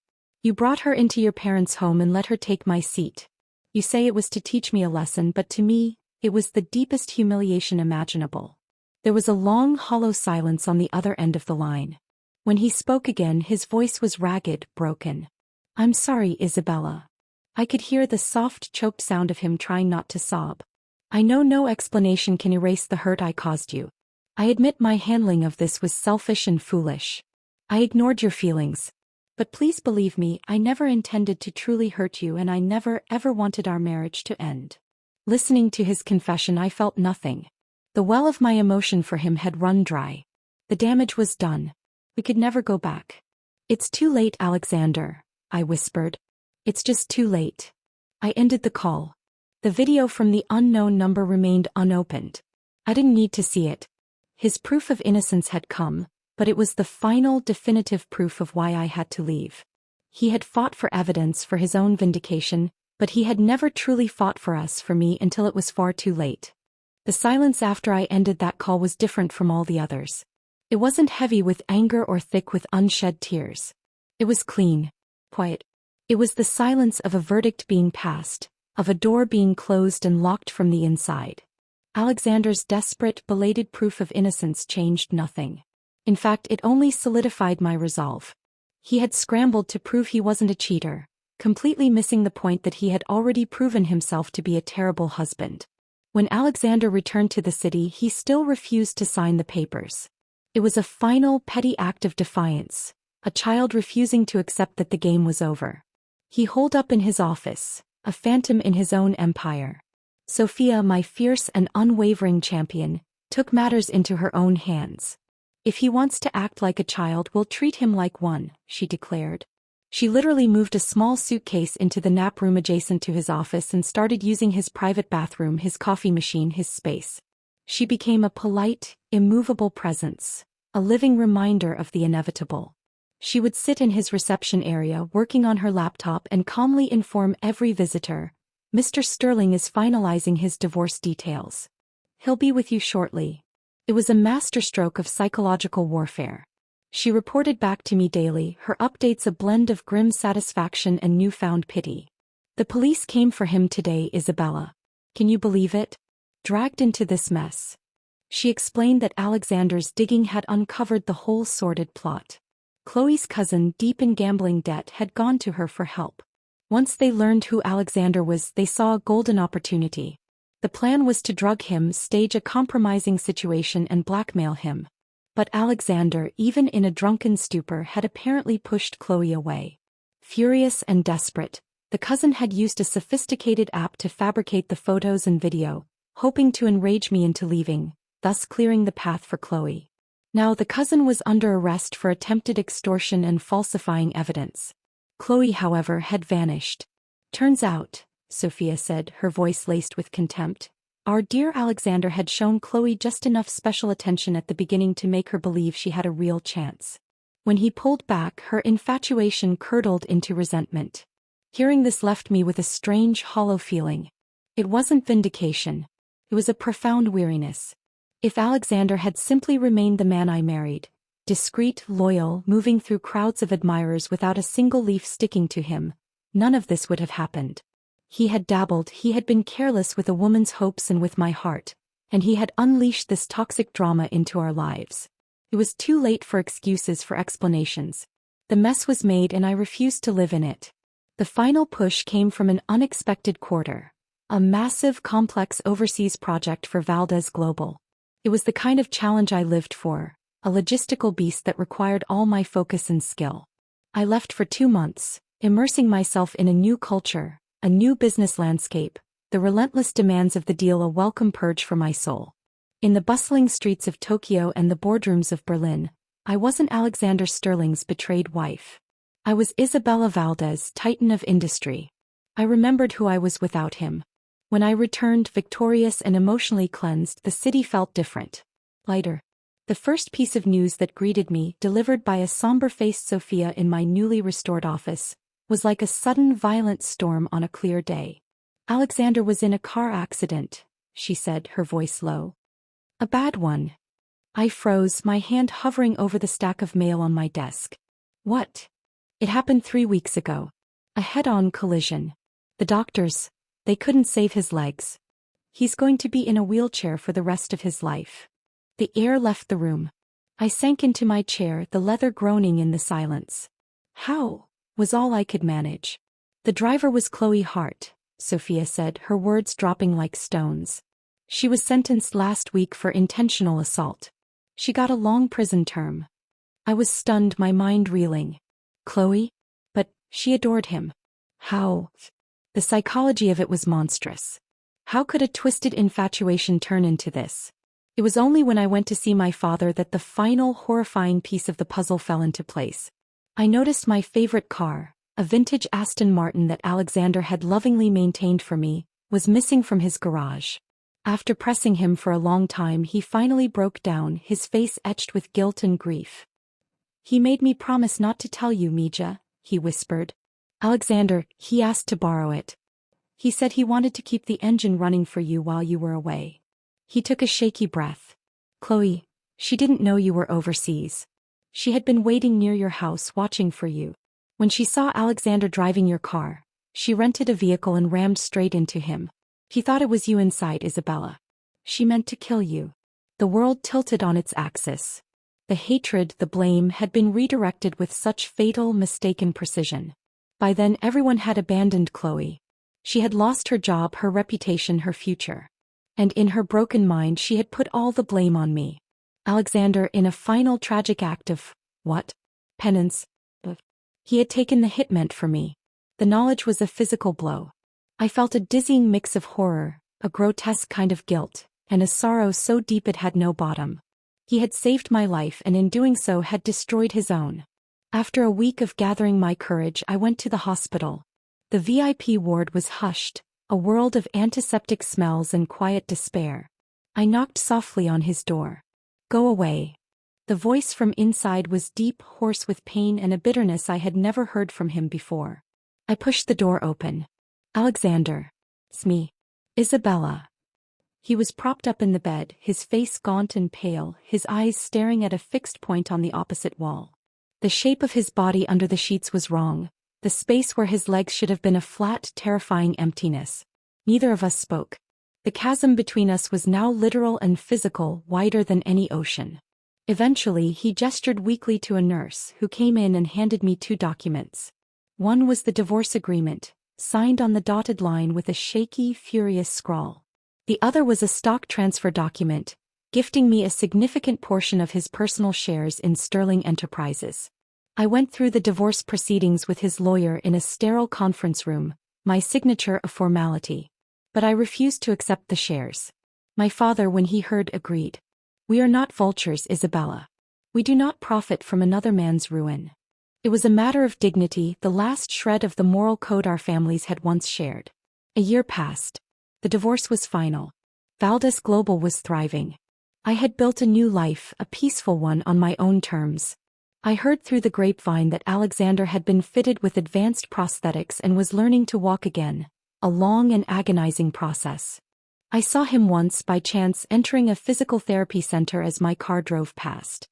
You brought her into your parents' home and let her take my seat. You say it was to teach me a lesson, but to me, it was the deepest humiliation imaginable. There was a long, hollow silence on the other end of the line. When he spoke again, his voice was ragged, broken. I'm sorry, Isabella. I could hear the soft, choked sound of him trying not to sob. I know no explanation can erase the hurt I caused you. I admit my handling of this was selfish and foolish. I ignored your feelings. But please believe me, I never intended to truly hurt you, and I never ever wanted our marriage to end. Listening to his confession, I felt nothing. The well of my emotion for him had run dry. The damage was done. We could never go back. It's too late, Alexander, I whispered. It's just too late. I ended the call. The video from the unknown number remained unopened. I didn't need to see it. His proof of innocence had come, but it was the final, definitive proof of why I had to leave. He had fought for evidence for his own vindication, but he had never truly fought for us, for me, until it was far too late. The silence after I ended that call was different from all the others. It wasn't heavy with anger or thick with unshed tears. It was clean, quiet. It was the silence of a verdict being passed, of a door being closed and locked from the inside. Alexander's desperate, belated proof of innocence changed nothing. In fact, it only solidified my resolve. He had scrambled to prove he wasn't a cheater, completely missing the point that he had already proven himself to be a terrible husband. When Alexander returned to the city, he still refused to sign the papers. It was a final, petty act of defiance, a child refusing to accept that the game was over. He holed up in his office, a phantom in his own empire. Sophia, my fierce and unwavering champion, took matters into her own hands. If he wants to act like a child, we'll treat him like one, she declared. She literally moved a small suitcase into the nap room adjacent to his office and started using his private bathroom, his coffee machine, his space. She became a polite, immovable presence, a living reminder of the inevitable. She would sit in his reception area working on her laptop and calmly inform every visitor, Mr. Sterling is finalizing his divorce details. He'll be with you shortly. It was a masterstroke of psychological warfare. She reported back to me daily, her updates a blend of grim satisfaction and newfound pity. The police came for him today, Isabella. Can you believe it? Dragged into this mess. She explained that Alexander's digging had uncovered the whole sordid plot. Chloe's cousin, deep in gambling debt, had gone to her for help. Once they learned who Alexander was, they saw a golden opportunity. The plan was to drug him, stage a compromising situation, and blackmail him. But Alexander, even in a drunken stupor, had apparently pushed Chloe away. Furious and desperate, the cousin had used a sophisticated app to fabricate the photos and video, hoping to enrage me into leaving, thus clearing the path for Chloe. Now the cousin was under arrest for attempted extortion and falsifying evidence. Chloe, however, had vanished. Turns out, Sophia said, her voice laced with contempt, our dear Alexander had shown Chloe just enough special attention at the beginning to make her believe she had a real chance. When he pulled back, her infatuation curdled into resentment. Hearing this left me with a strange, hollow feeling. It wasn't vindication. It was a profound weariness. If Alexander had simply remained the man I married, discreet, loyal, moving through crowds of admirers without a single leaf sticking to him, none of this would have happened. He had dabbled, he had been careless with a woman's hopes and with my heart, and he had unleashed this toxic drama into our lives. It was too late for excuses, for explanations. The mess was made and I refused to live in it. The final push came from an unexpected quarter, a massive, complex overseas project for Valdez Global. It was the kind of challenge I lived for, a logistical beast that required all my focus and skill. I left for 2 months, immersing myself in a new culture, a new business landscape, the relentless demands of the deal a welcome purge for my soul. In the bustling streets of Tokyo and the boardrooms of Berlin, I wasn't Alexander Sterling's betrayed wife. I was Isabella Valdez, titan of industry. I remembered who I was without him. When I returned victorious and emotionally cleansed, the city felt different. Lighter. The first piece of news that greeted me, delivered by a somber-faced Sophia in my newly restored office, was like a sudden violent storm on a clear day. Alexander was in a car accident, she said, her voice low. A bad one. I froze, my hand hovering over the stack of mail on my desk. What? It happened 3 weeks ago. A head-on collision. The doctors, they couldn't save his legs. He's going to be in a wheelchair for the rest of his life. The air left the room. I sank into my chair, the leather groaning in the silence. How? Was all I could manage. The driver was Chloe Hart, Sophia said, her words dropping like stones. She was sentenced last week for intentional assault. She got a long prison term. I was stunned, my mind reeling. Chloe? But she adored him. How? The psychology of it was monstrous. How could a twisted infatuation turn into this? It was only when I went to see my father that the final horrifying piece of the puzzle fell into place. I noticed my favorite car, a vintage Aston Martin that Alexander had lovingly maintained for me, was missing from his garage. After pressing him for a long time, he finally broke down, his face etched with guilt and grief. He made me promise not to tell you, Mija, he whispered. Alexander, he asked to borrow it. He said he wanted to keep the engine running for you while you were away. He took a shaky breath. Chloe, she didn't know you were overseas. She had been waiting near your house watching for you. When she saw Alexander driving your car, she rented a vehicle and rammed straight into him. He thought it was you inside, Isabella. She meant to kill you. The world tilted on its axis. The hatred, the blame had been redirected with such fatal, mistaken precision. By then everyone had abandoned Chloe. She had lost her job, her reputation, her future. And in her broken mind she had put all the blame on me. Alexander, in a final tragic act of, what? Penance. He had taken the hit meant for me. The knowledge was a physical blow. I felt a dizzying mix of horror, a grotesque kind of guilt, and a sorrow so deep it had no bottom. He had saved my life and in doing so had destroyed his own. After a week of gathering my courage, I went to the hospital. The VIP ward was hushed, a world of antiseptic smells and quiet despair. I knocked softly on his door. Go away. The voice from inside was deep, hoarse with pain and a bitterness I had never heard from him before. I pushed the door open. Alexander. It's me. Isabella. He was propped up in the bed, his face gaunt and pale, his eyes staring at a fixed point on the opposite wall. The shape of his body under the sheets was wrong. The space where his legs should have been a flat, terrifying emptiness. Neither of us spoke. The chasm between us was now literal and physical, wider than any ocean. Eventually, he gestured weakly to a nurse, who came in and handed me 2 documents. One was the divorce agreement, signed on the dotted line with a shaky, furious scrawl. The other was a stock transfer document, gifting me a significant portion of his personal shares in Sterling Enterprises. I went through the divorce proceedings with his lawyer in a sterile conference room, my signature a formality. But I refused to accept the shares. My father, when he heard, agreed. We are not vultures, Isabella. We do not profit from another man's ruin. It was a matter of dignity, the last shred of the moral code our families had once shared. A year passed. The divorce was final. Valdez Global was thriving. I had built a new life, a peaceful one on my own terms. I heard through the grapevine that Alexander had been fitted with advanced prosthetics and was learning to walk again, a long and agonizing process. I saw him once by chance entering a physical therapy center as my car drove past.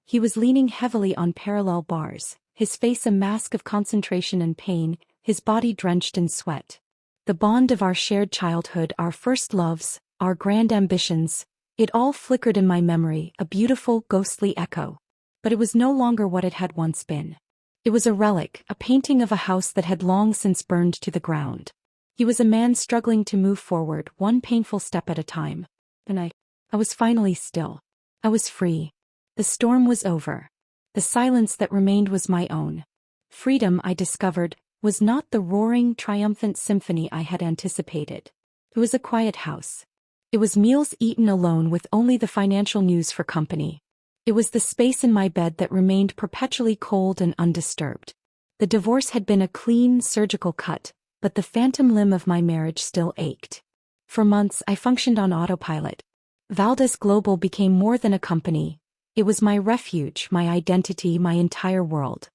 He was leaning heavily on parallel bars, his face a mask of concentration and pain, his body drenched in sweat. The bond of our shared childhood, our first loves, our grand ambitions, it all flickered in my memory, a beautiful, ghostly echo. But it was no longer what it had once been. It was a relic, a painting of a house that had long since burned to the ground. He was a man struggling to move forward, one painful step at a time. And I was finally still. I was free. The storm was over. The silence that remained was my own. Freedom, I discovered, was not the roaring, triumphant symphony I had anticipated. It was a quiet house. It was meals eaten alone with only the financial news for company. It was the space in my bed that remained perpetually cold and undisturbed. The divorce had been a clean, surgical cut, but the phantom limb of my marriage still ached. For months I functioned on autopilot. Valdez Global became more than a company. It was my refuge, my identity, my entire world.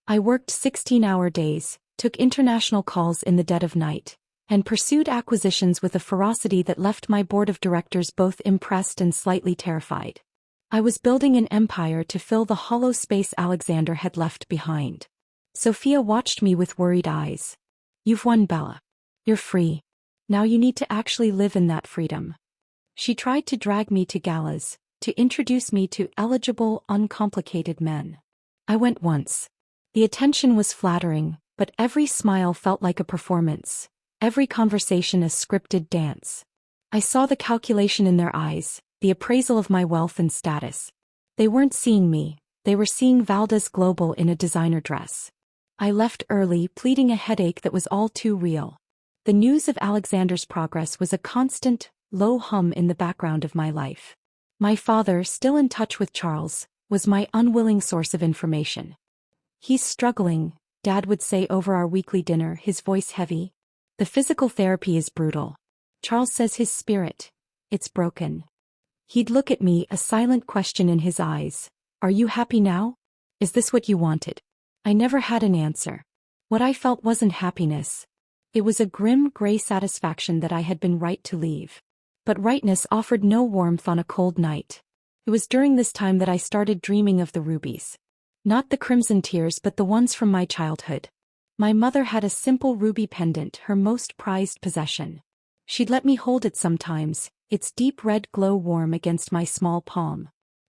I worked 16-hour days, took international calls in the dead of night, and pursued acquisitions with a ferocity that left my board of directors both impressed and slightly terrified. I was building an empire to fill the hollow space Alexander had left behind. Sophia watched me with worried eyes. "You've won, Bella. You're free. Now you need to actually live in that freedom." She tried to drag me to galas, to introduce me to eligible, uncomplicated men. I went once. The attention was flattering, but every smile felt like a performance, every conversation a scripted dance. I saw the calculation in their eyes, the appraisal of my wealth and status. They weren't seeing me, they were seeing Valdez Global in a designer dress. I left early, pleading a headache that was all too real. The news of Alexander's progress was a constant, low hum in the background of my life. My father, still in touch with Charles, was my unwilling source of information. "He's struggling," Dad would say over our weekly dinner, his voice heavy. "The physical therapy is brutal. Charles says his spirit, it's broken." He'd look at me, a silent question in his eyes. "Are you happy now? Is this what you wanted?" I never had an answer. What I felt wasn't happiness. It was a grim, gray satisfaction that I had been right to leave. But rightness offered no warmth on a cold night. It was during this time that I started dreaming of the rubies. Not the crimson tears, but the ones from my childhood. My mother had a simple ruby pendant, her most prized possession. She'd let me hold it sometimes, its deep red glow warm against my small palm.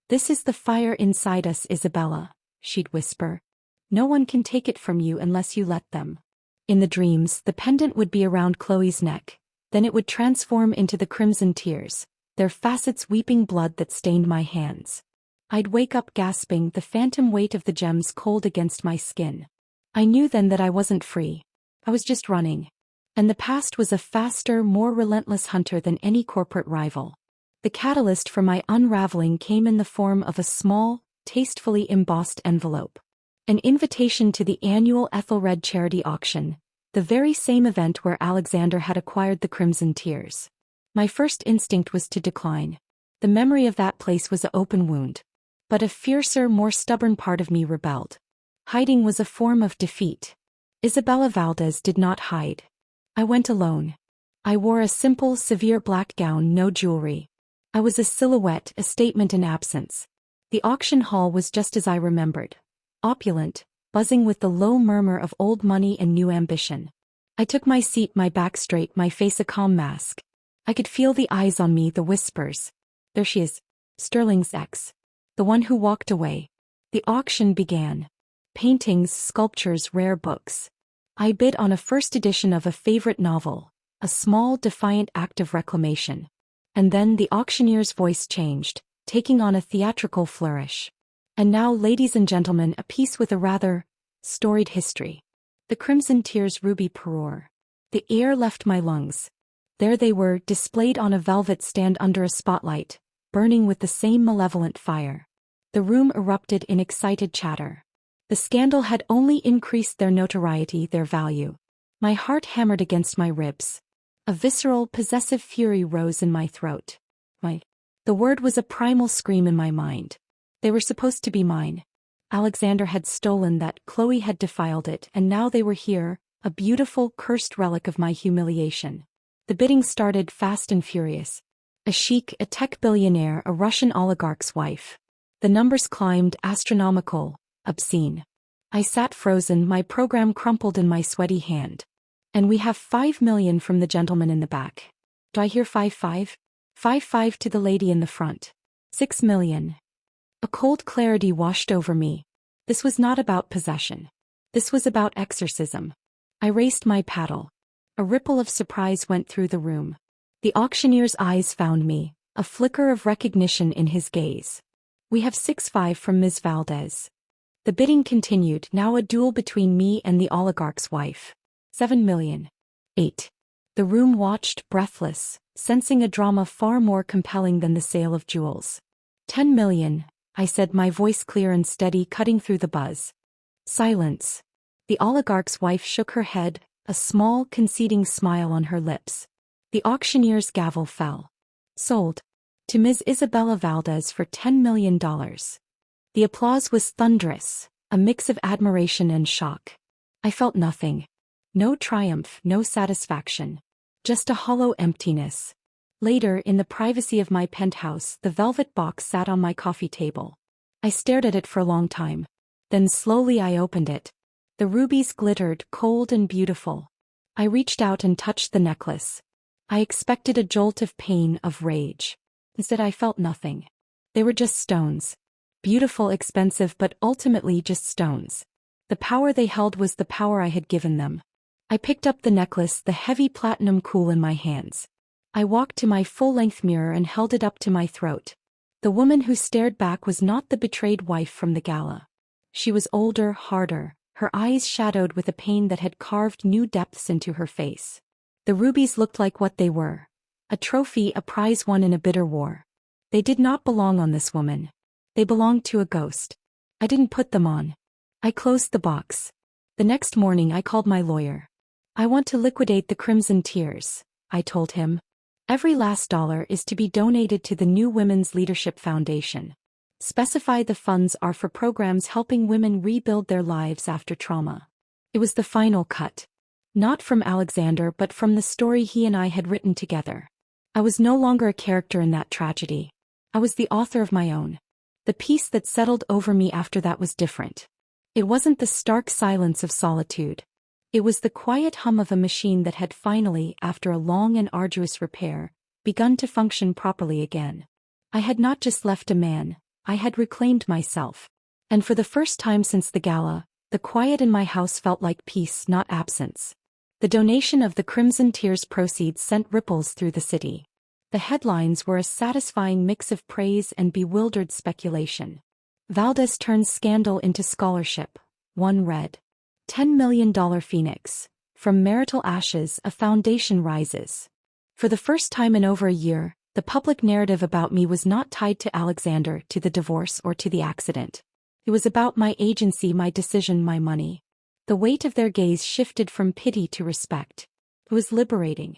"This is the fire inside us, Isabella," she'd whisper. "No one can take it from you unless you let them." In the dreams, the pendant would be around Chloe's neck, then it would transform into the crimson tears, their facets weeping blood that stained my hands. I'd wake up gasping, the phantom weight of the gems cold against my skin. I knew then that I wasn't free. I was just running. And the past was a faster, more relentless hunter than any corporate rival. The catalyst for my unraveling came in the form of a small, tastefully embossed envelope. An invitation to the annual Ethelred charity auction, the very same event where Alexander had acquired the crimson tears. My first instinct was to decline. The memory of that place was an open wound. But a fiercer, more stubborn part of me rebelled. Hiding was a form of defeat. Isabella Valdez did not hide. I went alone. I wore a simple, severe black gown, no jewelry. I was a silhouette, a statement in absence. The auction hall was just as I remembered. Opulent, buzzing with the low murmur of old money and new ambition. I took my seat, my back straight, my face a calm mask. I could feel the eyes on me, the whispers. "There she is. Sterling's ex. The one who walked away." The auction began. Paintings, sculptures, rare books. I bid on a first edition of a favorite novel, a small, defiant act of reclamation. And then the auctioneer's voice changed, taking on a theatrical flourish. "And now, ladies and gentlemen, a piece with a rather storied history. The Crimson Tears Ruby Parure." The air left my lungs. There they were, displayed on a velvet stand under a spotlight, burning with the same malevolent fire. The room erupted in excited chatter. The scandal had only increased their notoriety, their value. My heart hammered against my ribs. A visceral, possessive fury rose in my throat. The word was a primal scream in my mind. They were supposed to be mine. Alexander had stolen that, Chloe had defiled it, and now they were here, a beautiful, cursed relic of my humiliation. The bidding started fast and furious. A sheik, a tech billionaire, a Russian oligarch's wife. The numbers climbed, astronomical, obscene. I sat frozen, my program crumpled in my sweaty hand. "And we have 5 million from the gentleman in the back." Do I hear 5-5? 5-5 to the lady in the front. 6 million. A cold clarity washed over me. This was not about possession. This was about exorcism. I raised my paddle. A ripple of surprise went through the room. The auctioneer's eyes found me, a flicker of recognition in his gaze. "We have 6-5 from Ms. Valdez." The bidding continued, now a duel between me and the oligarch's wife. 7 million. 8. The room watched, breathless, sensing a drama far more compelling than the sale of jewels. 10 million, I said, my voice clear and steady, cutting through the buzz. Silence. The oligarch's wife shook her head, a small, conceding smile on her lips. The auctioneer's gavel fell. Sold. To Ms. Isabella Valdez for $10 million. The applause was thunderous, a mix of admiration and shock. I felt nothing. No triumph, no satisfaction. Just a hollow emptiness. Later, in the privacy of my penthouse, the velvet box sat on my coffee table. I stared at it for a long time. Then slowly I opened it. The rubies glittered, cold and beautiful. I reached out and touched the necklace. I expected a jolt of pain, of rage. Instead I felt nothing. They were just stones. Beautiful, expensive, but ultimately just stones. The power they held was the power I had given them. I picked up the necklace, the heavy platinum cool in my hands. I walked to my full-length mirror and held it up to my throat. The woman who stared back was not the betrayed wife from the gala. She was older, harder, her eyes shadowed with a pain that had carved new depths into her face. The rubies looked like what they were. A trophy, a prize won in a bitter war. They did not belong on this woman. They belonged to a ghost. I didn't put them on. I closed the box. The next morning I called my lawyer. I want to liquidate the Crimson Tears, I told him. Every last dollar is to be donated to the New Women's Leadership Foundation. Specify the funds are for programs helping women rebuild their lives after trauma. It was the final cut. Not from Alexander but from the story he and I had written together. I was no longer a character in that tragedy. I was the author of my own. The peace that settled over me after that was different. It wasn't the stark silence of solitude. It was the quiet hum of a machine that had finally, after a long and arduous repair, begun to function properly again. I had not just left a man, I had reclaimed myself. And for the first time since the gala, the quiet in my house felt like peace, not absence. The donation of the Crimson Tears proceeds sent ripples through the city. The headlines were a satisfying mix of praise and bewildered speculation. Valdez turns scandal into scholarship. One read. $10 million Phoenix. From marital ashes, a foundation rises. For the first time in over a year, the public narrative about me was not tied to Alexander, to the divorce, or to the accident. It was about my agency, my decision, my money. The weight of their gaze shifted from pity to respect. It was liberating.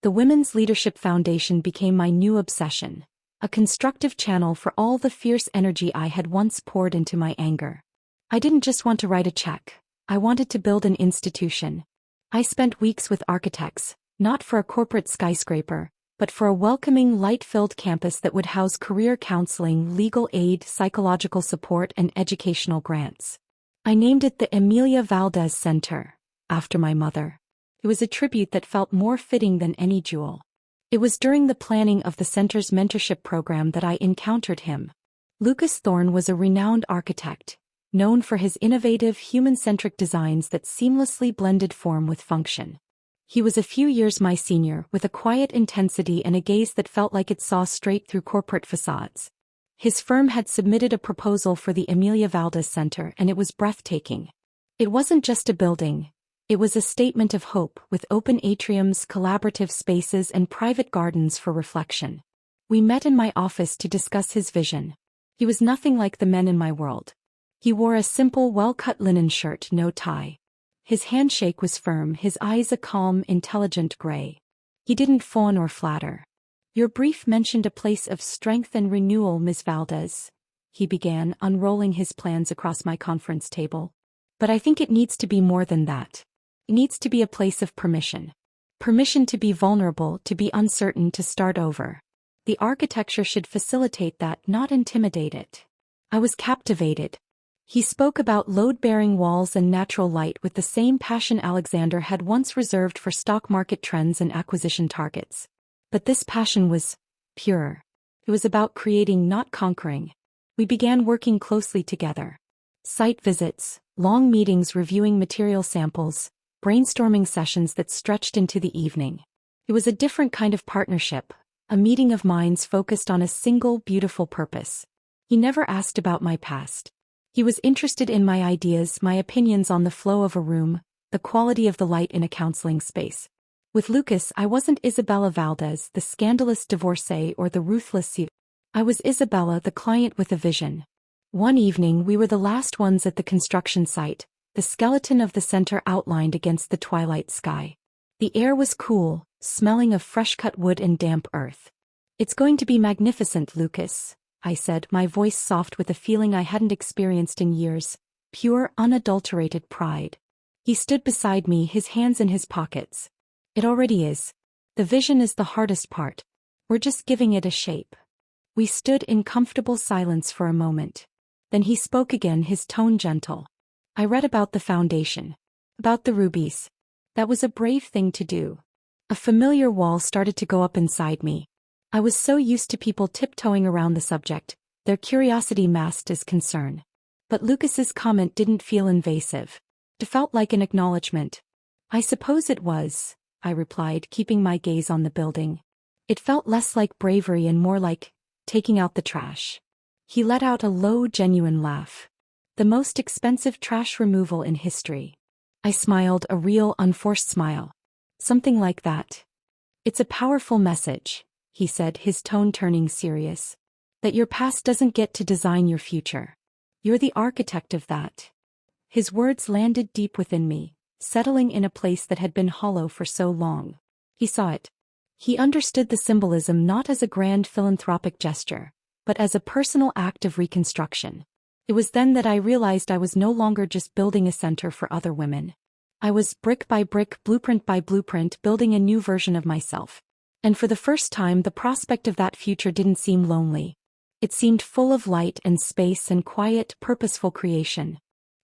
The Women's Leadership Foundation became my new obsession, a constructive channel for all the fierce energy I had once poured into my anger. I didn't just want to write a check. I wanted to build an institution. I spent weeks with architects, not for a corporate skyscraper, but for a welcoming, light-filled campus that would house career counseling, legal aid, psychological support, and educational grants. I named it the Emilia Valdez Center, after my mother. It was a tribute that felt more fitting than any jewel. It was during the planning of the center's mentorship program that I encountered him. Lucas Thorne was a renowned architect, known for his innovative, human-centric designs that seamlessly blended form with function. He was a few years my senior, with a quiet intensity and a gaze that felt like it saw straight through corporate facades. His firm had submitted a proposal for the Emilia Valdez Center, and it was breathtaking. It wasn't just a building. It was a statement of hope, with open atriums, collaborative spaces, and private gardens for reflection. We met in my office to discuss his vision. He was nothing like the men in my world. He wore a simple, well-cut linen shirt, no tie. His handshake was firm, his eyes a calm, intelligent gray. He didn't fawn or flatter. Your brief mentioned a place of strength and renewal, Ms. Valdez, he began, unrolling his plans across my conference table. But I think it needs to be more than that. It needs to be a place of permission. Permission to be vulnerable, to be uncertain, to start over. The architecture should facilitate that, not intimidate it. I was captivated. He spoke about load-bearing walls and natural light with the same passion Alexander had once reserved for stock market trends and acquisition targets. But this passion was pure. It was about creating, not conquering. We began working closely together. Site visits, long meetings reviewing material samples, brainstorming sessions that stretched into the evening. It was a different kind of partnership, a meeting of minds focused on a single, beautiful purpose. He never asked about my past. He was interested in my ideas, my opinions on the flow of a room, the quality of the light in a counseling space. With Lucas, I wasn't Isabella Valdez, the scandalous divorcee or the ruthless thief. I was Isabella, the client with a vision. One evening we were the last ones at the construction site, the skeleton of the center outlined against the twilight sky. The air was cool, smelling of fresh-cut wood and damp earth. "It's going to be magnificent, Lucas," I said, my voice soft with a feeling I hadn't experienced in years, pure, unadulterated pride. He stood beside me, his hands in his pockets. "It already is. The vision is the hardest part. We're just giving it a shape." We stood in comfortable silence for a moment. Then he spoke again, his tone gentle. "I read about the foundation. About the rubies. That was a brave thing to do." A familiar wall started to go up inside me. I was so used to people tiptoeing around the subject, their curiosity masked as concern. But Lucas's comment didn't feel invasive. It felt like an acknowledgement. "I suppose it was," I replied, keeping my gaze on the building. It felt less like bravery and more like taking out the trash. He let out a low, genuine laugh. "The most expensive trash removal in history." I smiled, a real, unforced smile. "Something like that." "It's a powerful message," he said, his tone turning serious. "That your past doesn't get to design your future. You're the architect of that." His words landed deep within me, settling in a place that had been hollow for so long. He saw it. He understood the symbolism not as a grand philanthropic gesture, but as a personal act of reconstruction. It was then that I realized I was no longer just building a center for other women. I was, brick by brick, blueprint by blueprint, building a new version of myself. And for the first time, the prospect of that future didn't seem lonely. It seemed full of light and space and quiet, purposeful creation.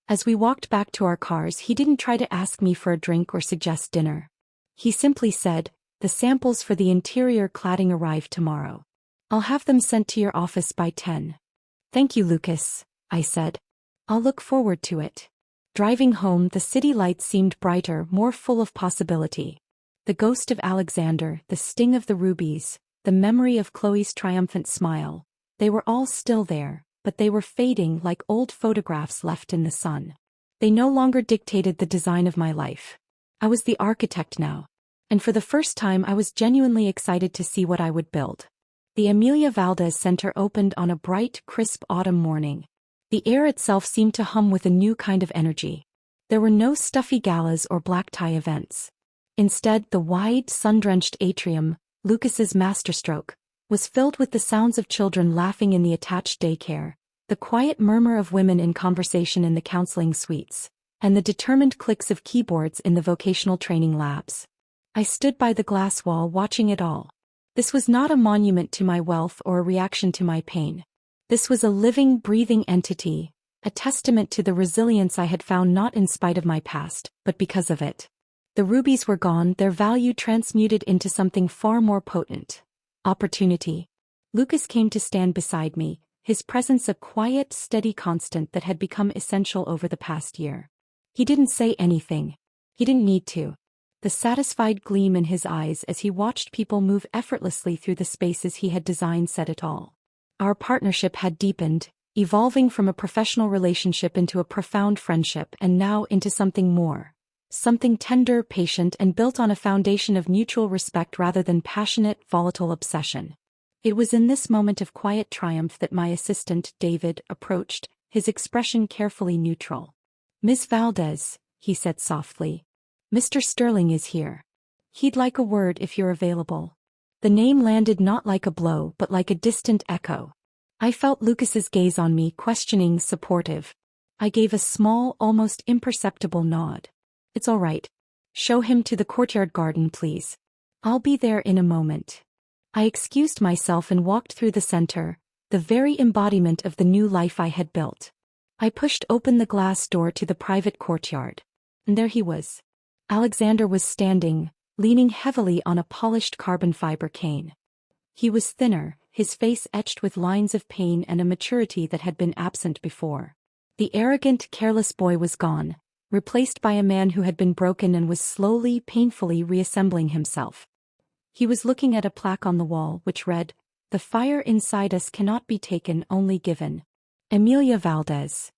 As we walked back to our cars, he didn't try to ask me for a drink or suggest dinner. He simply said, "The samples for the interior cladding arrive tomorrow. I'll have them sent to your office by 10. "Thank you, Lucas," I said. "I'll look forward to it." Driving home, the city lights seemed brighter, more full of possibility. The ghost of Alexander, the sting of the rubies, the memory of Chloe's triumphant smile, they were all still there, but they were fading like old photographs left in the sun. They no longer dictated the design of my life. I was the architect now. And for the first time I was genuinely excited to see what I would build. The Amelia Valdez Center opened on a bright, crisp autumn morning. The air itself seemed to hum with a new kind of energy. There were no stuffy galas or black tie events. Instead, the wide, sun-drenched atrium, Lucas's masterstroke, was filled with the sounds of children laughing in the attached daycare, the quiet murmur of women in conversation in the counseling suites, and the determined clicks of keyboards in the vocational training labs. I stood by the glass wall watching it all. This was not a monument to my wealth or a reaction to my pain. This was a living, breathing entity, a testament to the resilience I had found not in spite of my past, but because of it. The rubies were gone, their value transmuted into something far more potent. Opportunity. Lucas came to stand beside me, his presence a quiet, steady constant that had become essential over the past year. He didn't say anything. He didn't need to. The satisfied gleam in his eyes as he watched people move effortlessly through the spaces he had designed said it all. Our partnership had deepened, evolving from a professional relationship into a profound friendship and now into something more. Something tender, patient, and built on a foundation of mutual respect rather than passionate, volatile obsession. It was in this moment of quiet triumph that my assistant, David, approached, his expression carefully neutral. "Miss Valdez," he said softly. "Mr. Sterling is here. He'd like a word if you're available." The name landed not like a blow but like a distant echo. I felt Lucas's gaze on me, questioning, supportive. I gave a small, almost imperceptible nod. "It's all right. Show him to the courtyard garden, please. I'll be there in a moment." I excused myself and walked through the center, the very embodiment of the new life I had built. I pushed open the glass door to the private courtyard. And there he was. Alexander was standing, leaning heavily on a polished carbon fiber cane. He was thinner, his face etched with lines of pain and a maturity that had been absent before. The arrogant, careless boy was gone, replaced by a man who had been broken and was slowly, painfully reassembling himself. He was looking at a plaque on the wall which read, "The fire inside us cannot be taken, only given. Amelia Valdez."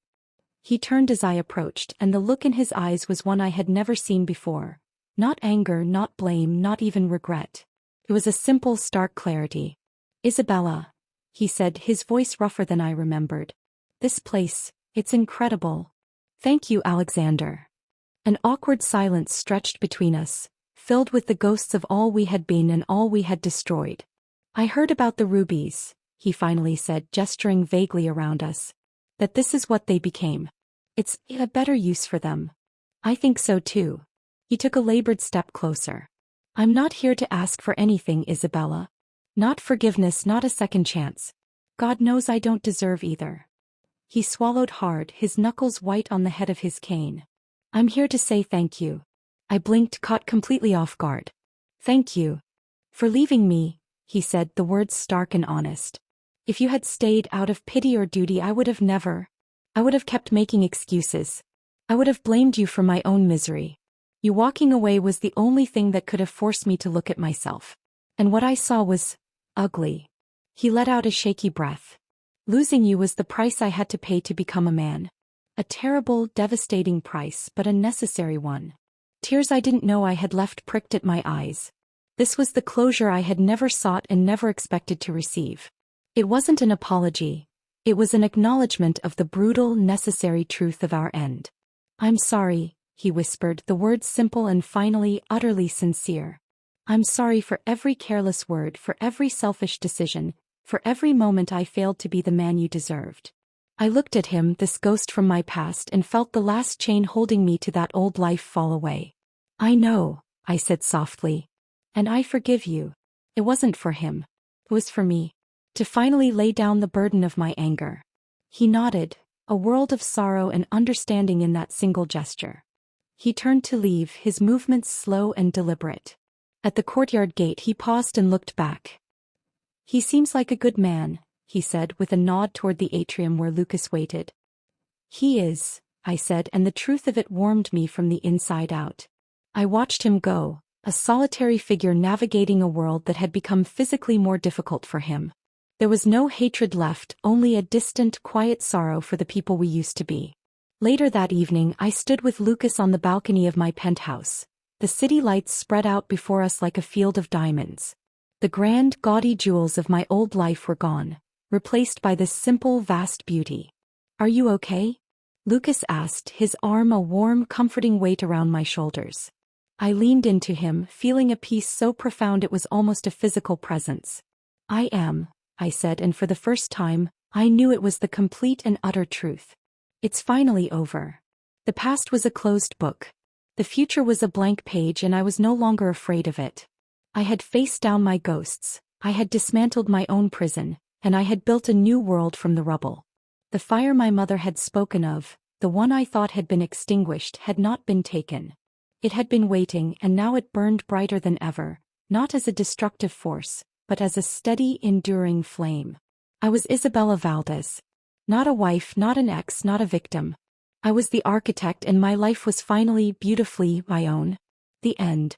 He turned as I approached, and the look in his eyes was one I had never seen before. Not anger, not blame, not even regret. It was a simple, stark clarity. "Isabella," he said, his voice rougher than I remembered. "This place, it's incredible." "Thank you, Alexander." An awkward silence stretched between us, filled with the ghosts of all we had been and all we had destroyed. I heard about the rubies, he finally said, gesturing vaguely around us. That this is what they became. It's a better use for them. I think so too. He took a labored step closer. I'm not here to ask for anything, Isabella. Not forgiveness, not a second chance. God knows I don't deserve either. He swallowed hard, his knuckles white on the head of his cane. I'm here to say thank you. I blinked, caught completely off guard. Thank you. For leaving me, he said, the words stark and honest. If you had stayed out of pity or duty, I would have never. I would have kept making excuses. I would have blamed you for my own misery. You walking away was the only thing that could have forced me to look at myself. And what I saw was ugly. He let out a shaky breath. Losing you was the price I had to pay to become a man. A terrible, devastating price, but a necessary one. Tears I didn't know I had left pricked at my eyes. This was the closure I had never sought and never expected to receive. It wasn't an apology. It was an acknowledgement of the brutal, necessary truth of our end. I'm sorry, he whispered, the words simple and finally utterly sincere. I'm sorry for every careless word, for every selfish decision, for every moment I failed to be the man you deserved. I looked at him, this ghost from my past, and felt the last chain holding me to that old life fall away. I know, I said softly. And I forgive you. It wasn't for him. It was for me. To finally lay down the burden of my anger. He nodded, a world of sorrow and understanding in that single gesture. He turned to leave, his movements slow and deliberate. At the courtyard gate he paused and looked back. He seems like a good man, he said with a nod toward the atrium where Lucas waited. He is, I said, and the truth of it warmed me from the inside out. I watched him go, a solitary figure navigating a world that had become physically more difficult for him. There was no hatred left, only a distant, quiet sorrow for the people we used to be. Later that evening I stood with Lucas on the balcony of my penthouse. The city lights spread out before us like a field of diamonds. The grand, gaudy jewels of my old life were gone, replaced by this simple, vast beauty. Are you okay? Lucas asked, his arm a warm, comforting weight around my shoulders. I leaned into him, feeling a peace so profound it was almost a physical presence. I am, I said, and for the first time, I knew it was the complete and utter truth. It's finally over. The past was a closed book. The future was a blank page, and I was no longer afraid of it. I had faced down my ghosts, I had dismantled my own prison, and I had built a new world from the rubble. The fire my mother had spoken of, the one I thought had been extinguished, had not been taken. It had been waiting, and now it burned brighter than ever, not as a destructive force, but as a steady, enduring flame. I was Isabella Valdez. Not a wife, not an ex, not a victim. I was the architect, and my life was finally, beautifully, my own. The end.